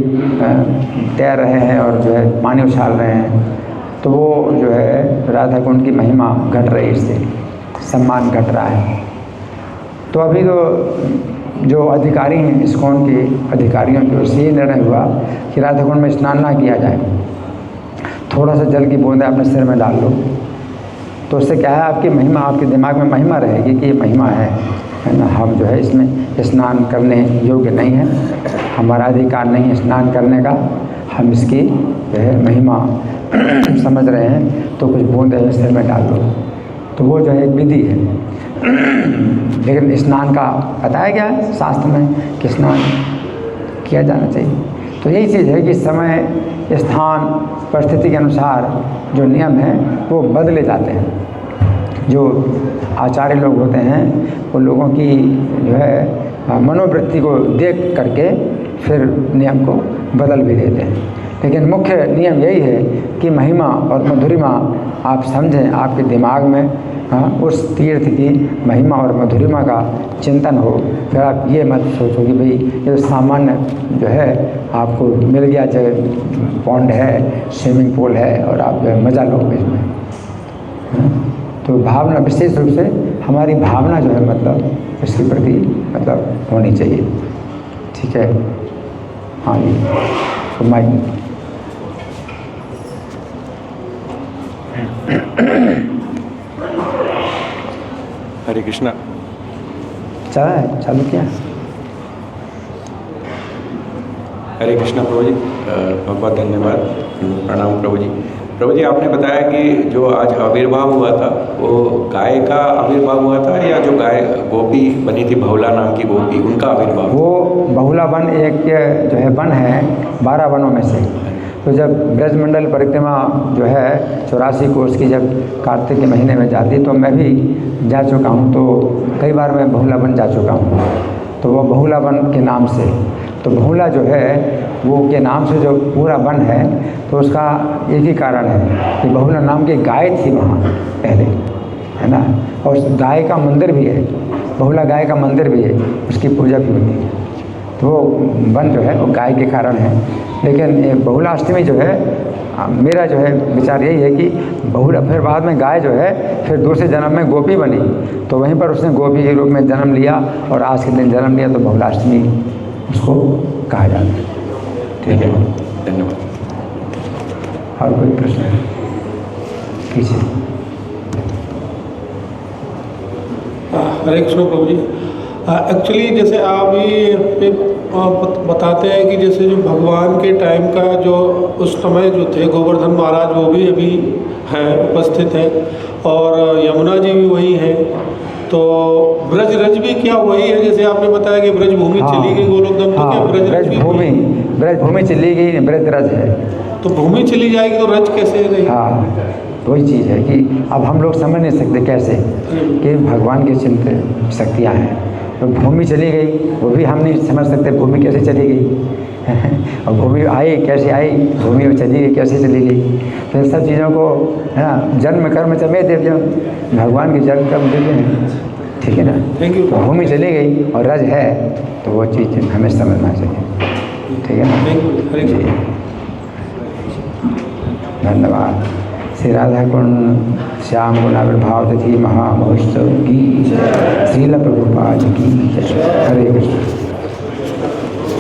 तैर रहे हैं और जो है पानी उछाल रहे हैं, तो वो जो है राधा कुंड की महिमा घट रही है, इससे सम्मान घट रहा है। तो अभी तो जो अधिकारी हैं इस्कॉन के अधिकारियों की ओर से ये निर्णय हुआ कि राधा कुंड में स्नान ना किया जाए, थोड़ा सा जल की बूंदें अपने सिर में डाल लो, तो उससे क्या है आपकी महिमा, आपके दिमाग में महिमा रहेगी कि ये महिमा है ना। हम जो है इसमें स्नान करने योग्य नहीं है, हमारा अधिकार नहीं है स्नान करने का, हम इसकी जो है महिमा समझ रहे हैं, तो कुछ बूंदें सिर में डाल दो। तो वो जो है एक विधि है। लेकिन स्नान का बताया गया है शास्त्र में कि स्नान किया जाना चाहिए। तो यही चीज़ है कि समय, स्थान, परिस्थिति के अनुसार जो नियम हैं वो बदले जाते हैं। जो आचार्य लोग होते हैं वो लोगों की जो है मनोवृत्ति को देख करके फिर नियम को बदल भी देते हैं। लेकिन मुख्य नियम यही है कि महिमा और मधुरिमा आप समझें, आपके दिमाग में उस तीर्थ की महिमा और मधुरिमा का चिंतन हो। फिर आप ये मत सोचो कि भाई ये सामान्य जो है आपको मिल गया, चाहे पॉन्ड है, स्विमिंग पूल है और आप जो है मज़ा लोगे इसमें। तो भावना, विशेष रूप से हमारी भावना जो है मतलब इसके प्रति मतलब होनी चाहिए। ठीक है, हाँ जी। तो माइक हरे कृष्णा चला है, चालू किया। हरे कृष्णा प्रभु जी, बहुत बहुत धन्यवाद, प्रणाम प्रभु जी। प्रभु जी, आपने बताया कि जो आज आविर्भाव हुआ था वो गाय का आविर्भाव हुआ था या जो गाय गोपी बनी थी बहुला नाम की गोपी, उनका आविर्भाव? वो बहुला वन एक जो है वन है 12 वनों में से। तो जब ब्रजमंडल परिक्रमा जो है 84 कोर्स की जब कार्तिक के महीने में जाती तो मैं भी जा चुका हूँ, तो कई बार मैं बहुला वन जा चुका हूँ। तो वो बहुला वन के नाम से, तो बहुला जो है वो के नाम से जो पूरा वन है तो उसका एक ही कारण है कि बहुला नाम की गाय थी वहाँ पहले, है ना। और उस गाय का मंदिर भी है, बहुला गाय का मंदिर भी है, उसकी पूजा भी होती है। तो वो वन जो है वो गाय के कारण है। लेकिन ये बहुला अष्टमी जो है मेरा जो है विचार यही है कि बहुला फिर बाद में गाय जो है फिर दूसरे जन्म में गोपी बनी, तो वहीं पर उसने गोपी के रूप में जन्म लिया और आज के दिन जन्म लिया, तो बहुला अष्टमी उसको कहा जाता है। ठीक है, धन्यवाद। और कोई प्रश्न कीजिए। हरे कृष्ण प्रभु जी। एक्चुअली जैसे आप ये बताते हैं कि जैसे जो भगवान के टाइम का जो उस समय जो थे गोवर्धन महाराज वो भी अभी हैं, उपस्थित हैं, और यमुना जी भी वही हैं, तो ब्रज रज भी क्या वही है? जैसे आपने बताया कि ब्रज भूमि चली गई गोलोकधाम, तो क्या ब्रज रज भी ब्रज भूमि चली गई, ब्रज रज है। तो भूमि चली जाएगी तो रज कैसे रही? हाँ, वही चीज़ है कि अब हम लोग समझ नहीं सकते कैसे कि भगवान के चिंतन शक्तियाँ हैं। तो भूमि चली गई वो भी हम नहीं समझ सकते, भूमि कैसे चली गई और भूमि आई कैसे आई, भूमि में चली गई कैसे चली गई। तो इन सब चीज़ों को है ना, जन्म कर्म चमे दिव्य, भगवान की जन्म कर्म दिव्य है, ठीक है ना। Thank you. तो भूमि चली गई और रज है, तो वो चीज़ हमें समझना चाहिए, ठीक है ना। Thank you. हरे जी, धन्यवाद। श्री राधा कुंड श्याम गुणाविर्भाव तिथि महामहोत्सव की जय, श्रील प्रभुपाद की जय। हरे कृष्ण।